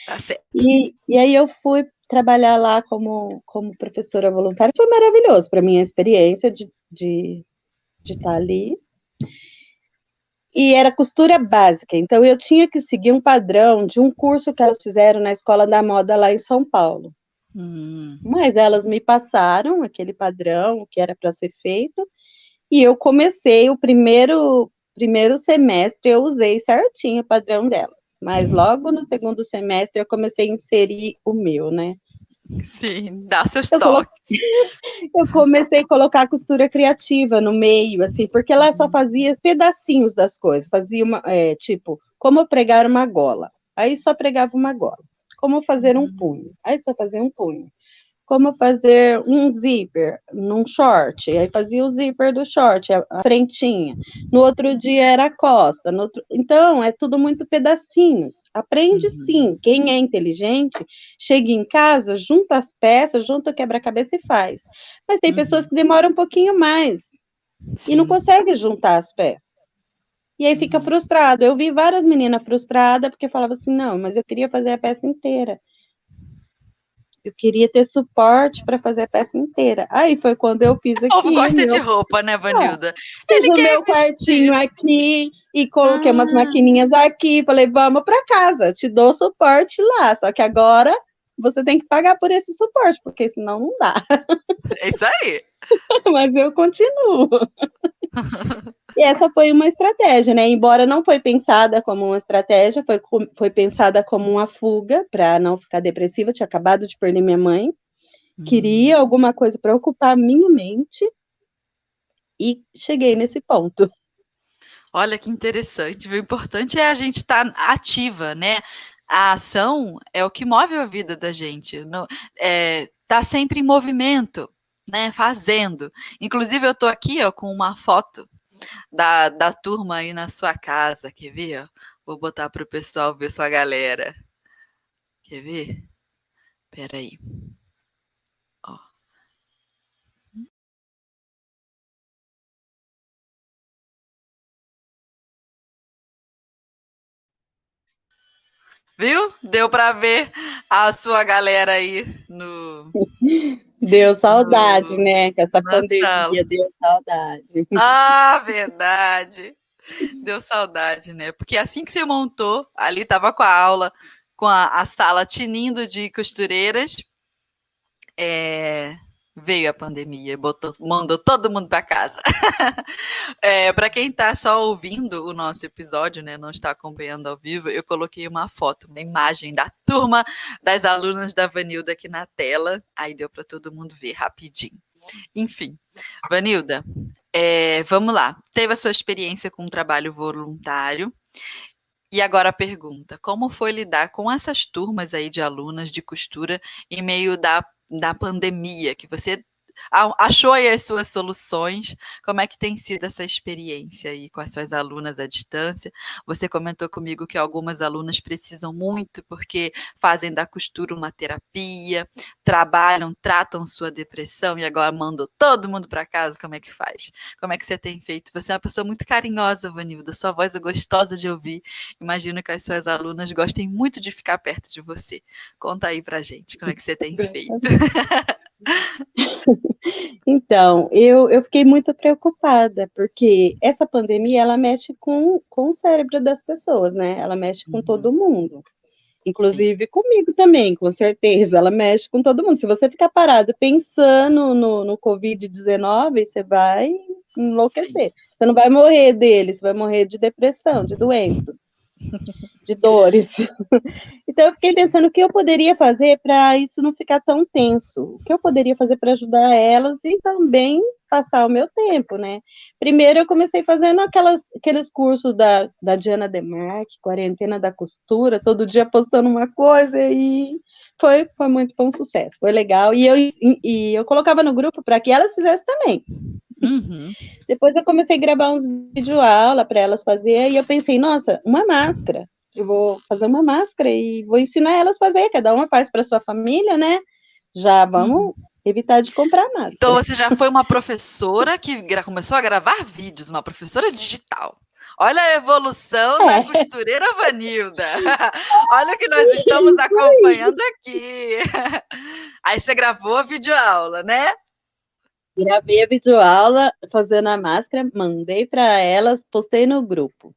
Tá certo. E aí eu fui trabalhar lá como professora voluntária, foi maravilhoso para mim a experiência de estar ali. E era costura básica, então eu tinha que seguir um padrão de um curso que elas fizeram na Escola da Moda lá em São Paulo. Mas elas me passaram aquele padrão que era para ser feito, e eu comecei o primeiro semestre, eu usei certinho o padrão dela. Mas logo no segundo semestre eu comecei a inserir o meu, né? Sim, dá seus toques. eu comecei a colocar costura criativa no meio, assim, porque ela só fazia pedacinhos das coisas. Fazia tipo, como pregar uma gola. Aí só pregava uma gola. Como fazer um punho. Aí só fazia um punho. Como fazer um zíper num short, aí fazia o zíper do short, a frentinha. No outro dia era a costa. Então, é tudo muito pedacinhos. Aprende sim. Quem é inteligente, chega em casa, junta as peças, junta o quebra-cabeça e faz. Mas tem pessoas que demoram um pouquinho mais e não conseguem juntar as peças. E aí fica frustrado. Eu vi várias meninas frustradas porque falavam assim, não, mas eu queria fazer a peça inteira. Eu queria ter suporte para fazer a peça inteira. Aí foi quando eu fiz aqui. O povo gosta de roupa, né, Vanilda? Fiz o meu quartinho aqui e coloquei umas maquininhas aqui. Falei, vamos para casa, eu te dou suporte lá. Só que agora você tem que pagar por esse suporte, porque senão não dá. É isso aí. Mas eu continuo. E essa foi uma estratégia, né? Embora não foi pensada como uma estratégia, foi pensada como uma fuga para não ficar depressiva. Eu tinha acabado de perder minha mãe, queria alguma coisa para ocupar a minha mente e cheguei nesse ponto. Olha que interessante. O importante é a gente estar ativa, né? A ação é o que move a vida da gente. Tá sempre em movimento, né? Fazendo. Inclusive, eu tô aqui, ó, com uma foto da turma aí na sua casa, quer ver? Ó? Vou botar para o pessoal ver sua galera. Quer ver? Peraí. Ó. Viu? Deu para ver a sua galera aí no... Deu saudade, né? Com essa pandemia, sala. deu saudade. Ah, verdade. Deu saudade, né? Porque assim que você montou, ali tava com a aula, com a sala tinindo de costureiras, veio a pandemia, mandou todo mundo para casa. Para quem está só ouvindo o nosso episódio, né, não está acompanhando ao vivo, eu coloquei uma foto, uma imagem da turma das alunas da Vanilda aqui na tela, aí deu para todo mundo ver rapidinho. Enfim, Vanilda, vamos lá. Teve a sua experiência com o trabalho voluntário. E agora a pergunta, como foi lidar com essas turmas aí de alunas de costura em meio da pandemia, que você achou aí as suas soluções? Como é que tem sido essa experiência aí com as suas alunas à distância? Você comentou comigo que algumas alunas precisam muito porque fazem da costura uma terapia, trabalham, tratam sua depressão e agora mandam todo mundo para casa. Como é que faz? Como é que você tem feito? Você é uma pessoa muito carinhosa, Vanilda, sua voz é gostosa de ouvir. Imagino que as suas alunas gostem muito de ficar perto de você. Conta aí pra gente, como é que você tem feito? Então, eu fiquei muito preocupada, porque essa pandemia, ela mexe com o cérebro das pessoas, né? Ela mexe com todo mundo. Inclusive comigo também, com certeza. Ela mexe com todo mundo. Se você ficar parado pensando no Covid-19, você vai enlouquecer. Você não vai morrer dele, você vai morrer de depressão, de doenças, de dores. Então, eu fiquei pensando o que eu poderia fazer para isso não ficar tão tenso. O que eu poderia fazer para ajudar elas e também passar o meu tempo, né? Primeiro, eu comecei fazendo aqueles cursos da Diana Demarque, Quarentena da Costura, todo dia postando uma coisa e foi um sucesso, foi legal. E eu colocava no grupo para que elas fizessem também. Depois eu comecei a gravar uns videoaula para elas fazer e eu pensei, nossa, uma máscara. Eu vou fazer uma máscara e vou ensinar elas a fazer, cada uma faz para sua família, né? Já vamos evitar de comprar máscara. Então você já foi uma professora que começou a gravar vídeos, uma professora digital. Olha a evolução da costureira Vanilda. Olha o que nós estamos acompanhando aqui. Aí você gravou a videoaula, né? Gravei a videoaula fazendo a máscara, mandei para elas, postei no grupo.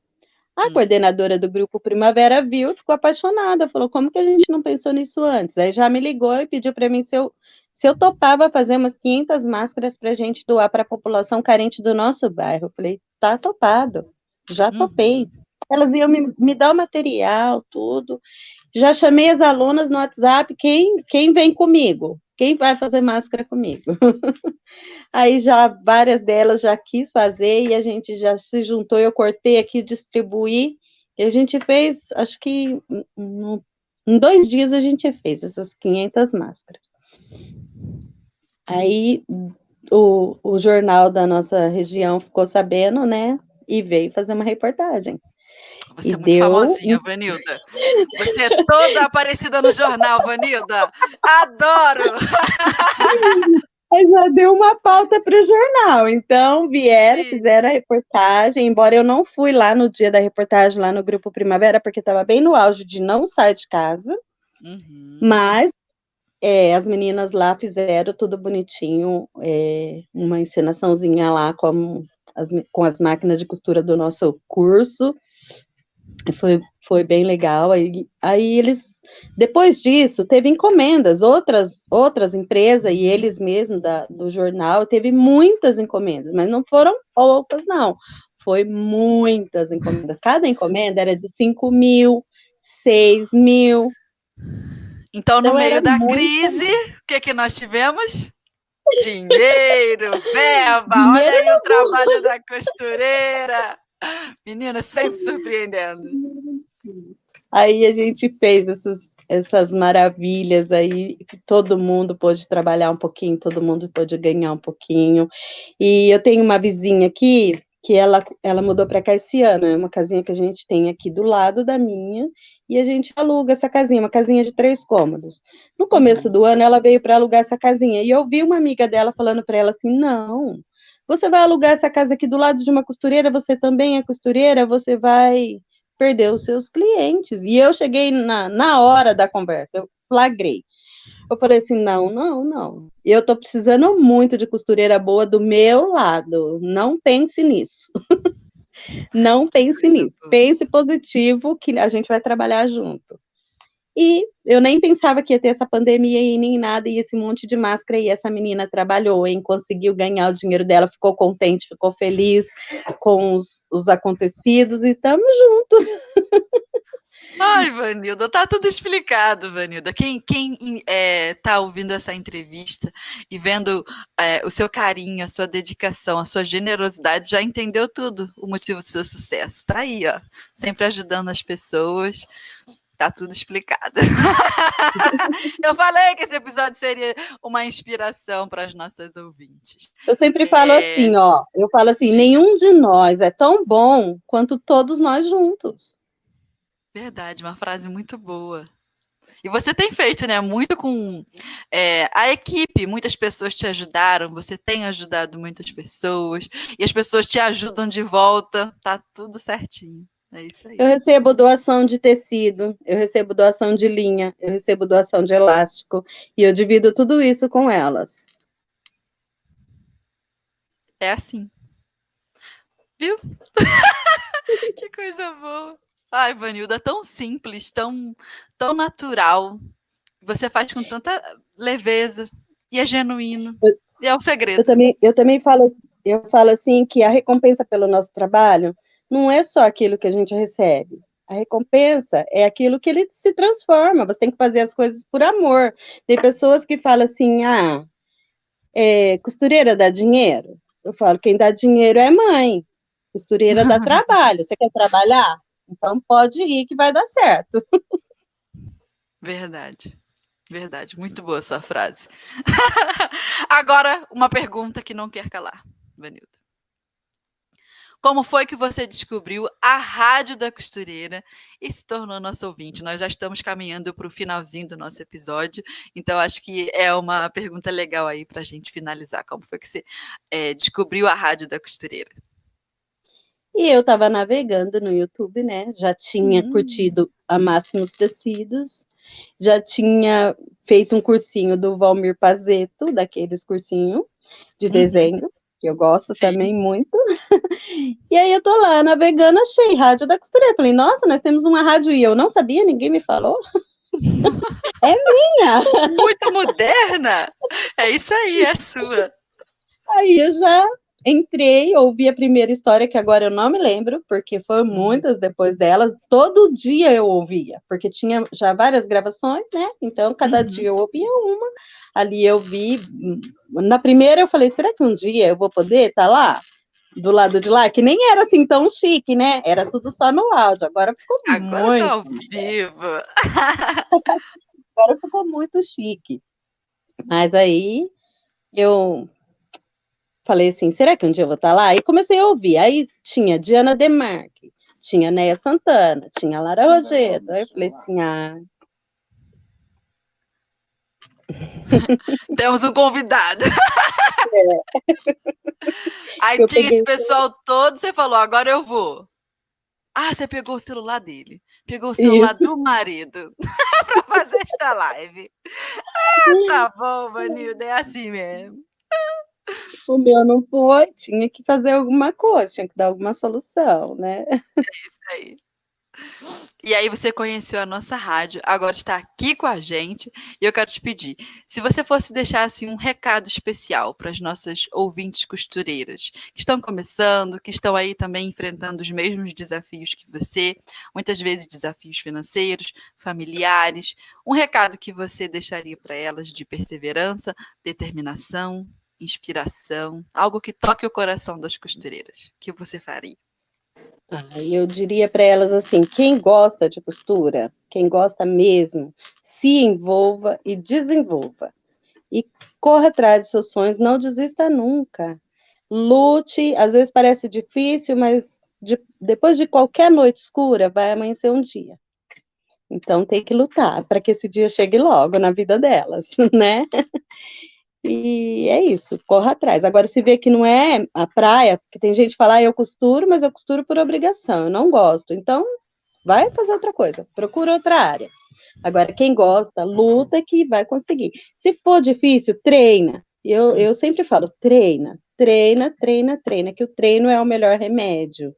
A coordenadora do grupo Primavera viu, ficou apaixonada, falou, como que a gente não pensou nisso antes? Aí já me ligou e pediu para mim se eu topava fazer umas 500 máscaras para a gente doar para a população carente do nosso bairro. Eu falei, tá topado, já topei. Elas iam me dar o material, tudo. Já chamei as alunas no WhatsApp, quem vem comigo? quem vai fazer máscara comigo? Aí já várias delas já quis fazer e a gente já se juntou, eu cortei aqui, distribuí, e a gente fez, acho que em 2 dias a gente fez essas 500 máscaras. Aí o jornal da nossa região ficou sabendo, né, e veio fazer uma reportagem. Você é muito famosinha, Vanilda. Você é toda aparecida no jornal, Vanilda. Adoro! Mas já deu uma pauta para o jornal, então vieram, fizeram a reportagem, embora eu não fui lá no dia da reportagem, lá no Grupo Primavera, porque estava bem no auge de não sair de casa, mas as meninas lá fizeram tudo bonitinho, uma encenaçãozinha lá com as máquinas de costura do nosso curso, foi bem legal, aí eles, depois disso, teve encomendas, outras empresas, e eles mesmos do jornal, teve muitas encomendas, mas não foram poucas, não, foi muitas encomendas, cada encomenda era de 5.000, 6.000. Então, no meio da crise, o que nós tivemos? Dinheiro, verba, olha aí o trabalho da costureira. Menina, sempre surpreendendo. Aí a gente fez essas maravilhas aí, que todo mundo pôde trabalhar um pouquinho, todo mundo pôde ganhar um pouquinho. E eu tenho uma vizinha aqui, que ela mudou para cá esse ano, é uma casinha que a gente tem aqui do lado da minha, e a gente aluga essa casinha, uma casinha de 3 cômodos. No começo do ano, ela veio para alugar essa casinha, e eu vi uma amiga dela falando para ela assim, não, você vai alugar essa casa aqui do lado de uma costureira, você também é costureira, você vai perder os seus clientes. E eu cheguei na hora da conversa, eu flagrei. Eu falei assim, não. Eu tô precisando muito de costureira boa do meu lado. Não pense nisso. Não pense nisso. Pense positivo que a gente vai trabalhar junto. E eu nem pensava que ia ter essa pandemia aí, nem nada, e esse monte de máscara, e essa menina trabalhou, conseguiu ganhar o dinheiro dela, ficou contente, ficou feliz com os acontecidos, e estamos juntos. Ai, Vanilda, tá tudo explicado, Vanilda. Quem tá ouvindo essa entrevista e vendo o seu carinho, a sua dedicação, a sua generosidade, já entendeu tudo, o motivo do seu sucesso. Tá aí, ó, sempre ajudando as pessoas. Tá tudo explicado. Eu falei que esse episódio seria uma inspiração para as nossas ouvintes. Eu sempre falo assim, ó. Eu falo assim, nenhum de nós é tão bom quanto todos nós juntos. Verdade, uma frase muito boa. E você tem feito, né? Muito com a equipe. Muitas pessoas te ajudaram, você tem ajudado muitas pessoas. E as pessoas te ajudam de volta. Tá tudo certinho. É isso aí. Eu recebo doação de tecido, eu recebo doação de linha, eu recebo doação de elástico, e eu divido tudo isso com elas. É assim. Viu? Que coisa boa. Ai, Vanilda, tão simples, tão natural. Você faz com tanta leveza, e é genuíno. E é o segredo. Eu também falo assim, que a recompensa pelo nosso trabalho não é só aquilo que a gente recebe. A recompensa é aquilo que ele se transforma. Você tem que fazer as coisas por amor. Tem pessoas que falam assim, costureira dá dinheiro? Eu falo, quem dá dinheiro é mãe. Costureira dá trabalho. Você quer trabalhar? Então pode ir que vai dar certo. Verdade. Verdade. Muito boa essa frase. Agora, uma pergunta que não quer calar, Vanilda. Como foi que você descobriu a Rádio da Costureira e se tornou nosso ouvinte? Nós já estamos caminhando para o finalzinho do nosso episódio, então acho que é uma pergunta legal aí para a gente finalizar. Como foi que você descobriu a Rádio da Costureira? E eu estava navegando no YouTube, né? Já tinha curtido a Máximos Tecidos, já tinha feito um cursinho do Valmir Pazeto, daqueles cursinhos de desenho, que eu gosto também muito. E aí eu tô lá navegando, achei Rádio da Costureira. Falei, nossa, nós temos uma rádio e eu não sabia, ninguém me falou. É minha! Muito moderna! É isso aí, é sua. Aí eu já Entrei, ouvi a primeira história, que agora eu não me lembro, porque foi muitas depois delas. Todo dia eu ouvia, porque tinha já várias gravações, né? Então, cada dia eu ouvia uma. Ali eu vi. Na primeira eu falei, será que um dia eu vou poder estar lá? Do lado de lá, que nem era assim tão chique, né? Era tudo só no áudio. Agora ficou Agora tá ao muito. vivo. Agora ficou muito chique. Mas aí eu falei assim, será que um dia eu vou estar lá? E comecei a ouvir. Aí tinha Diana Demarque, tinha Néia Santana, tinha Lara Rogedo. Aí eu falei assim, Temos um convidado. Aí eu tinha esse peguei. pessoal todo, você falou, agora eu vou. Ah, você pegou o celular dele. Pegou o celular Isso. do marido para fazer esta live. Tá bom, Vanilda, é assim mesmo. O meu não foi, tinha que fazer alguma coisa, tinha que dar alguma solução, né? Isso aí. E aí você conheceu a nossa rádio, agora está aqui com a gente, e eu quero te pedir, se você fosse deixar assim um recado especial para as nossas ouvintes costureiras, que estão começando, que estão aí também enfrentando os mesmos desafios que você, muitas vezes desafios financeiros, familiares, um recado que você deixaria para elas de perseverança, determinação, inspiração, algo que toque o coração das costureiras, que você faria? Eu diria para elas assim: quem gosta de costura, quem gosta mesmo, se envolva e desenvolva. E corra atrás de seus sonhos, não desista nunca. Lute, às vezes parece difícil, mas depois de qualquer noite escura, vai amanhecer um dia. Então tem que lutar para que esse dia chegue logo na vida delas, né? E é isso, corra atrás. Agora, se vê que não é a praia, porque tem gente que fala, eu costuro, mas eu costuro por obrigação, eu não gosto. Então, vai fazer outra coisa, procura outra área. Agora, quem gosta, luta que vai conseguir. Se for difícil, treina. Eu sempre falo, treina, treina, treina, treina, que o treino é o melhor remédio.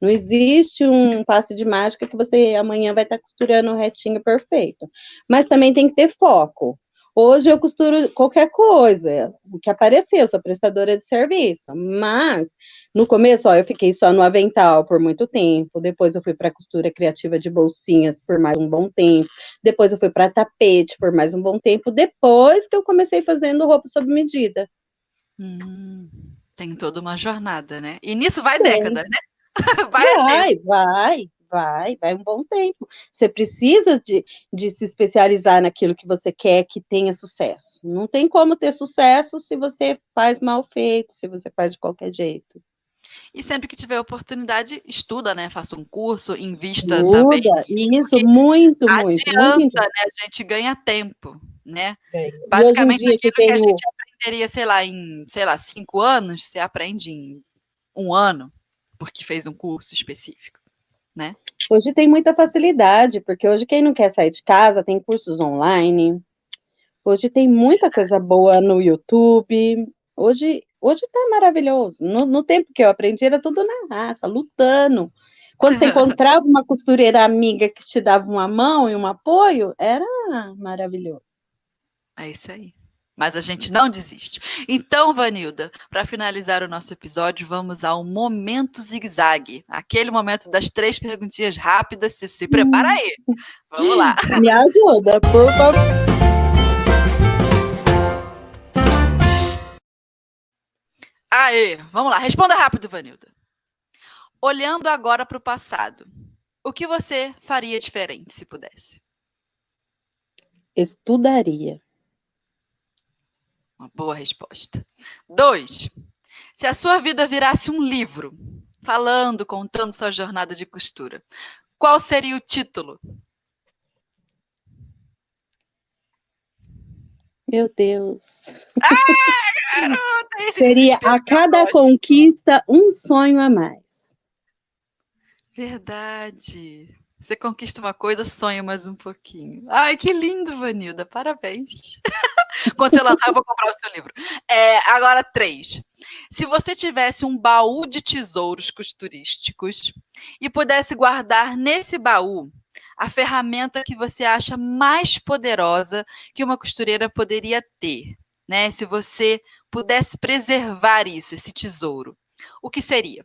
Não existe um passe de mágica que você amanhã vai estar costurando retinho perfeito. Mas também tem que ter foco. Hoje eu costuro qualquer coisa, o que aparecer, eu sou prestadora de serviço. Mas no começo, eu fiquei só no avental por muito tempo. Depois eu fui para costura criativa de bolsinhas por mais um bom tempo. Depois eu fui para tapete por mais um bom tempo. Depois que eu comecei fazendo roupa sob medida. Tem toda uma jornada, né? E nisso vai década, né? Vai um bom tempo. Você precisa de se especializar naquilo que você quer que tenha sucesso. Não tem como ter sucesso se você faz mal feito, se você faz de qualquer jeito. E sempre que tiver oportunidade, estuda, né? Faça um curso, invista também. Isso, muito, adianta, né? A gente ganha tempo, né? Basicamente, aquilo que a gente aprenderia, sei lá, em 5 anos, você aprende em 1 ano, porque fez um curso específico, né? Hoje tem muita facilidade, porque hoje quem não quer sair de casa tem cursos online. Hoje tem muita coisa boa no YouTube. Hoje tá maravilhoso. No tempo que eu aprendi, era tudo na raça, lutando. Quando você encontrava uma costureira amiga que te dava uma mão e um apoio, era maravilhoso. É isso aí. Mas a gente não desiste. Então, Vanilda, para finalizar o nosso episódio, vamos ao momento zigue-zague. Aquele momento das 3 perguntinhas rápidas. Se prepara aí. Vamos lá. Me ajuda, por favor. Aê, vamos lá. Responda rápido, Vanilda. Olhando agora para o passado, o que você faria diferente se pudesse? Estudaria. Uma boa resposta. 2. Se a sua vida virasse um livro, falando, contando sua jornada de costura, qual seria o título? Meu Deus. Garota, seria a cada conquista um sonho a mais. Verdade. Você conquista uma coisa, sonha mais um pouquinho. Ai, que lindo, Vanilda. Parabéns. Quando você lançar, eu vou comprar o seu livro. Agora, 3. Se você tivesse um baú de tesouros costurísticos e pudesse guardar nesse baú a ferramenta que você acha mais poderosa que uma costureira poderia ter, né? Se você pudesse preservar isso, esse tesouro, o que seria?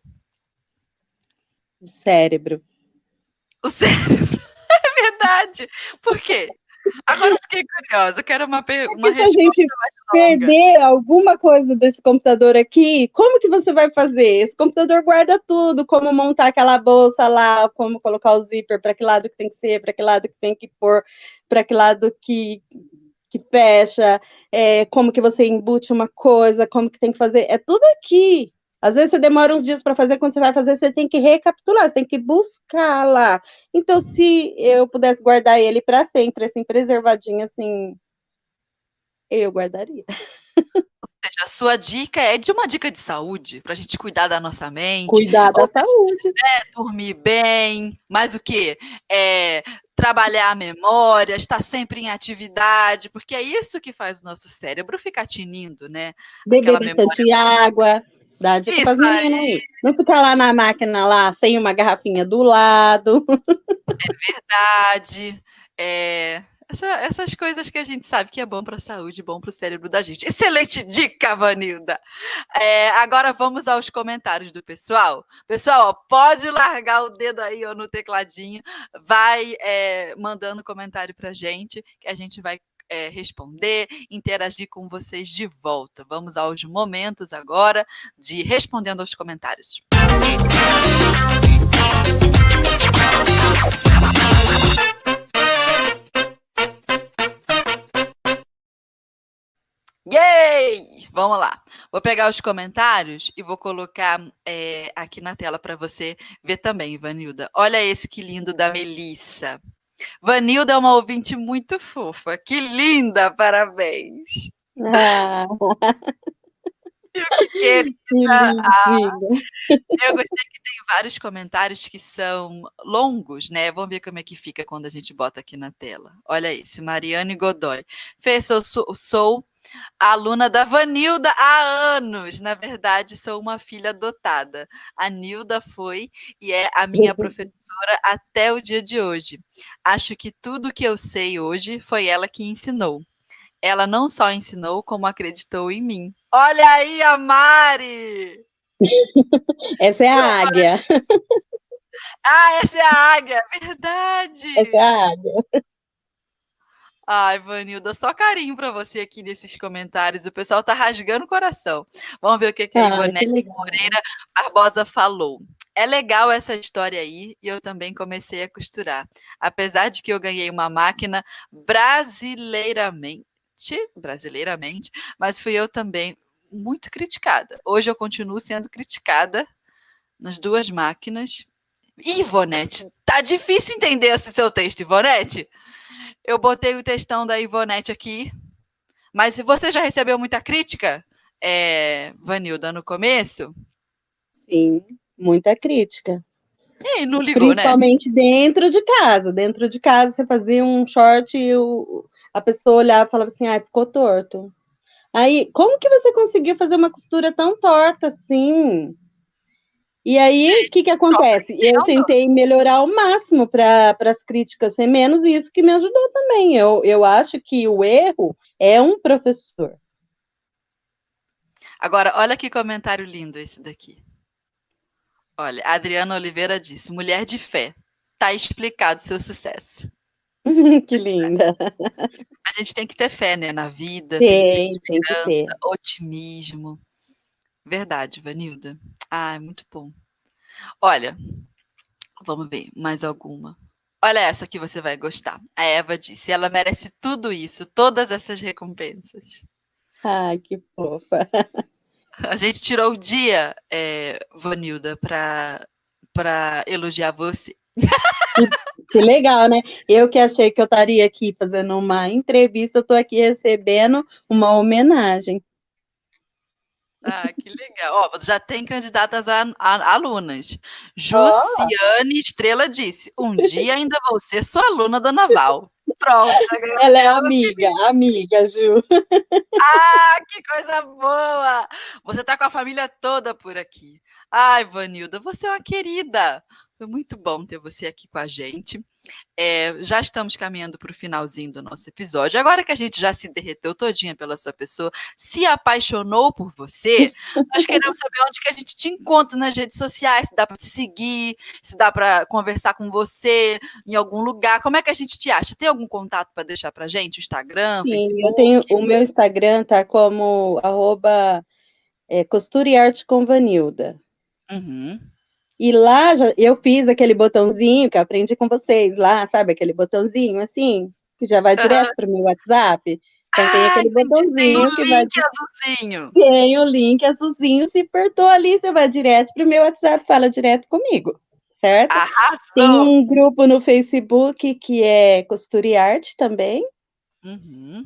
O cérebro. O cérebro. É verdade. Por quê? Agora eu fiquei curiosa, eu quero uma Se a resposta gente mais longa. perder alguma coisa desse computador aqui, como que você vai fazer? Esse computador guarda tudo, como montar aquela bolsa lá, como colocar o zíper, para que lado que tem que ser, para que lado que tem que pôr, para que lado que fecha, como que você embute uma coisa, como que tem que fazer, é tudo aqui. Às vezes você demora uns dias para fazer, quando você vai fazer, você tem que recapitular, você tem que buscar lá. Então, se eu pudesse guardar ele para sempre, assim, preservadinho, assim, eu guardaria. Ou seja, a sua dica é de uma dica de saúde, para a gente cuidar da nossa mente, Cuidar da saúde. dormir bem, mas o quê? Trabalhar a memória, estar sempre em atividade, porque é isso que faz o nosso cérebro ficar tinindo, né? Beber Aquela memória. bastante água. Dá dica Isso para as meninas aí. Não ficar lá na máquina, lá, sem uma garrafinha do lado. Verdade. Essas coisas que a gente sabe que é bom para a saúde, bom para o cérebro da gente. Excelente dica, Vanilda! Agora vamos aos comentários do pessoal. Pessoal, ó, pode largar o dedo aí ó, no tecladinho, vai mandando comentário para a gente, que a gente vai responder, interagir com vocês de volta. Vamos aos momentos agora de respondendo aos comentários. Yay! Vamos lá. Vou pegar os comentários e vou colocar aqui na tela para você ver também, Vanilda. Olha esse que lindo da Melissa. Vanilda é uma ouvinte muito fofa. Que linda! Parabéns! Ah, Que querida! que lindinha. Eu gostei que tem vários comentários que são longos, né? Vamos ver como é que fica quando a gente bota aqui na tela. Olha esse, Mariane Godoy. Fê, sou aluna da Vanilda há anos. Na verdade, sou uma filha adotada. A Nilda foi e é a minha professora até o dia de hoje. Acho que tudo que eu sei hoje foi ela que ensinou. Ela não só ensinou, como acreditou em mim. Olha aí a Mari! Essa é a águia. Ah, essa é a águia! Verdade! Essa é a águia. Ai, Vanilda, só carinho para você aqui nesses comentários. O pessoal tá rasgando o coração. Vamos ver o que a Ivonete Moreira Barbosa falou. É legal essa história aí e eu também comecei a costurar. Apesar de que eu ganhei uma máquina brasileiramente, mas fui eu também muito criticada. Hoje eu continuo sendo criticada nas duas máquinas. Ivonete, tá difícil entender esse seu texto, Ivonete. Eu botei o textão da Ivonete aqui, mas você já recebeu muita crítica, Vanilda, no começo? Sim, muita crítica. E não ligou, principalmente, né? Dentro de casa. Dentro de casa, você fazia um short e a pessoa olhava e falava assim, ficou torto. Aí, como que você conseguiu fazer uma costura tão torta assim? E aí, o que acontece? Eu tentei melhorar ao máximo para as críticas ser menos, e isso que me ajudou também. Eu acho que o erro é um professor. Agora, olha que comentário lindo esse daqui. Olha, a Adriana Oliveira disse, mulher de fé, tá explicado seu sucesso. Que linda. A gente tem que ter fé, né, na vida, tem que ter esperança, que ter. otimismo. Verdade, Vanilda. É muito bom. Olha, vamos ver mais alguma. Olha essa que você vai gostar. A Eva disse, ela merece tudo isso, todas essas recompensas. Que fofa. A gente tirou o dia, Vanilda, para elogiar você. Que legal, né? Eu que achei que eu estaria aqui fazendo uma entrevista, eu estou aqui recebendo uma homenagem. Que legal. Já tem candidatas a alunas. Jussiane Estrela disse, um dia ainda vou ser sua aluna, dona Val. Pronto. Ela é amiga, Ju. Que coisa boa! Você tá com a família toda por aqui. Ai, Vanilda, você é uma querida. Foi muito bom ter você aqui com a gente. Já estamos caminhando para o finalzinho do nosso episódio. Agora que a gente já se derreteu todinha pela sua pessoa, se apaixonou por você, nós queremos saber onde que a gente te encontra nas redes sociais, se dá para te seguir, se dá para conversar com você em algum lugar. Como é que a gente te acha? Tem algum contato para deixar para a gente? Instagram, Sim, Facebook? eu tenho, o meu Instagram tá como @costura e arte com Vanilda. Uhum. E lá eu fiz aquele botãozinho que eu aprendi com vocês lá, sabe? Aquele botãozinho assim, que já vai direto para o meu WhatsApp. Então tem aquele Entendi. Tem botãozinho o que vai. link azulzinho. Tem o link azulzinho, se apertou ali, você vai direto para o meu WhatsApp, fala direto comigo, certo? Tem Arrasou! um grupo no Facebook que é Costura e Arte também. Uhum.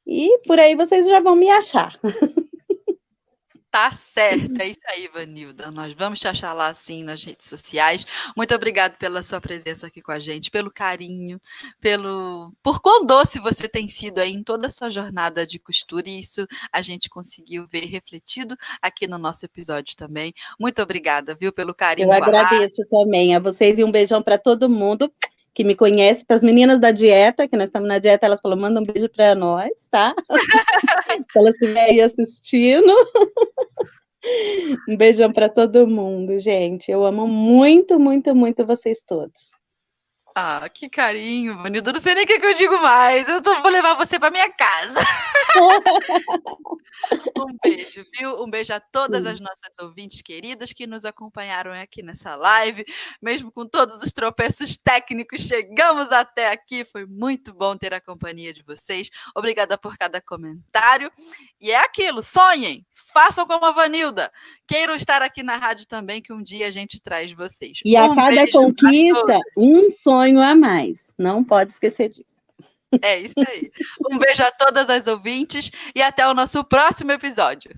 E por aí vocês já vão me achar. Tá certo, é isso aí, Vanilda. Nós vamos te achar lá, sim, nas redes sociais. Muito obrigada pela sua presença aqui com a gente, pelo carinho, por quão doce você tem sido aí em toda a sua jornada de costura, e isso a gente conseguiu ver refletido aqui no nosso episódio também. Muito obrigada, viu, pelo carinho. Eu agradeço também a vocês e um beijão para todo mundo que me conhece, para as meninas da dieta, que nós estamos na dieta, elas falaram, manda um beijo para nós, tá? Se elas estiverem aí assistindo. Um beijão para todo mundo, gente. Eu amo muito, muito, muito vocês todos. Ah, que carinho, Vanilda. Não sei nem o que eu digo mais. Vou levar você para minha casa. Um beijo, viu? Um beijo a todas as nossas ouvintes queridas que nos acompanharam aqui nessa live. Mesmo com todos os tropeços técnicos, chegamos até aqui. Foi muito bom ter a companhia de vocês. Obrigada por cada comentário. E é aquilo, sonhem, façam como a Vanilda. Queiram estar aqui na rádio também, que um dia a gente traz vocês. E a cada conquista, um sonho a mais. Não pode esquecer disso. É isso aí. Um beijo a todas as ouvintes e até o nosso próximo episódio.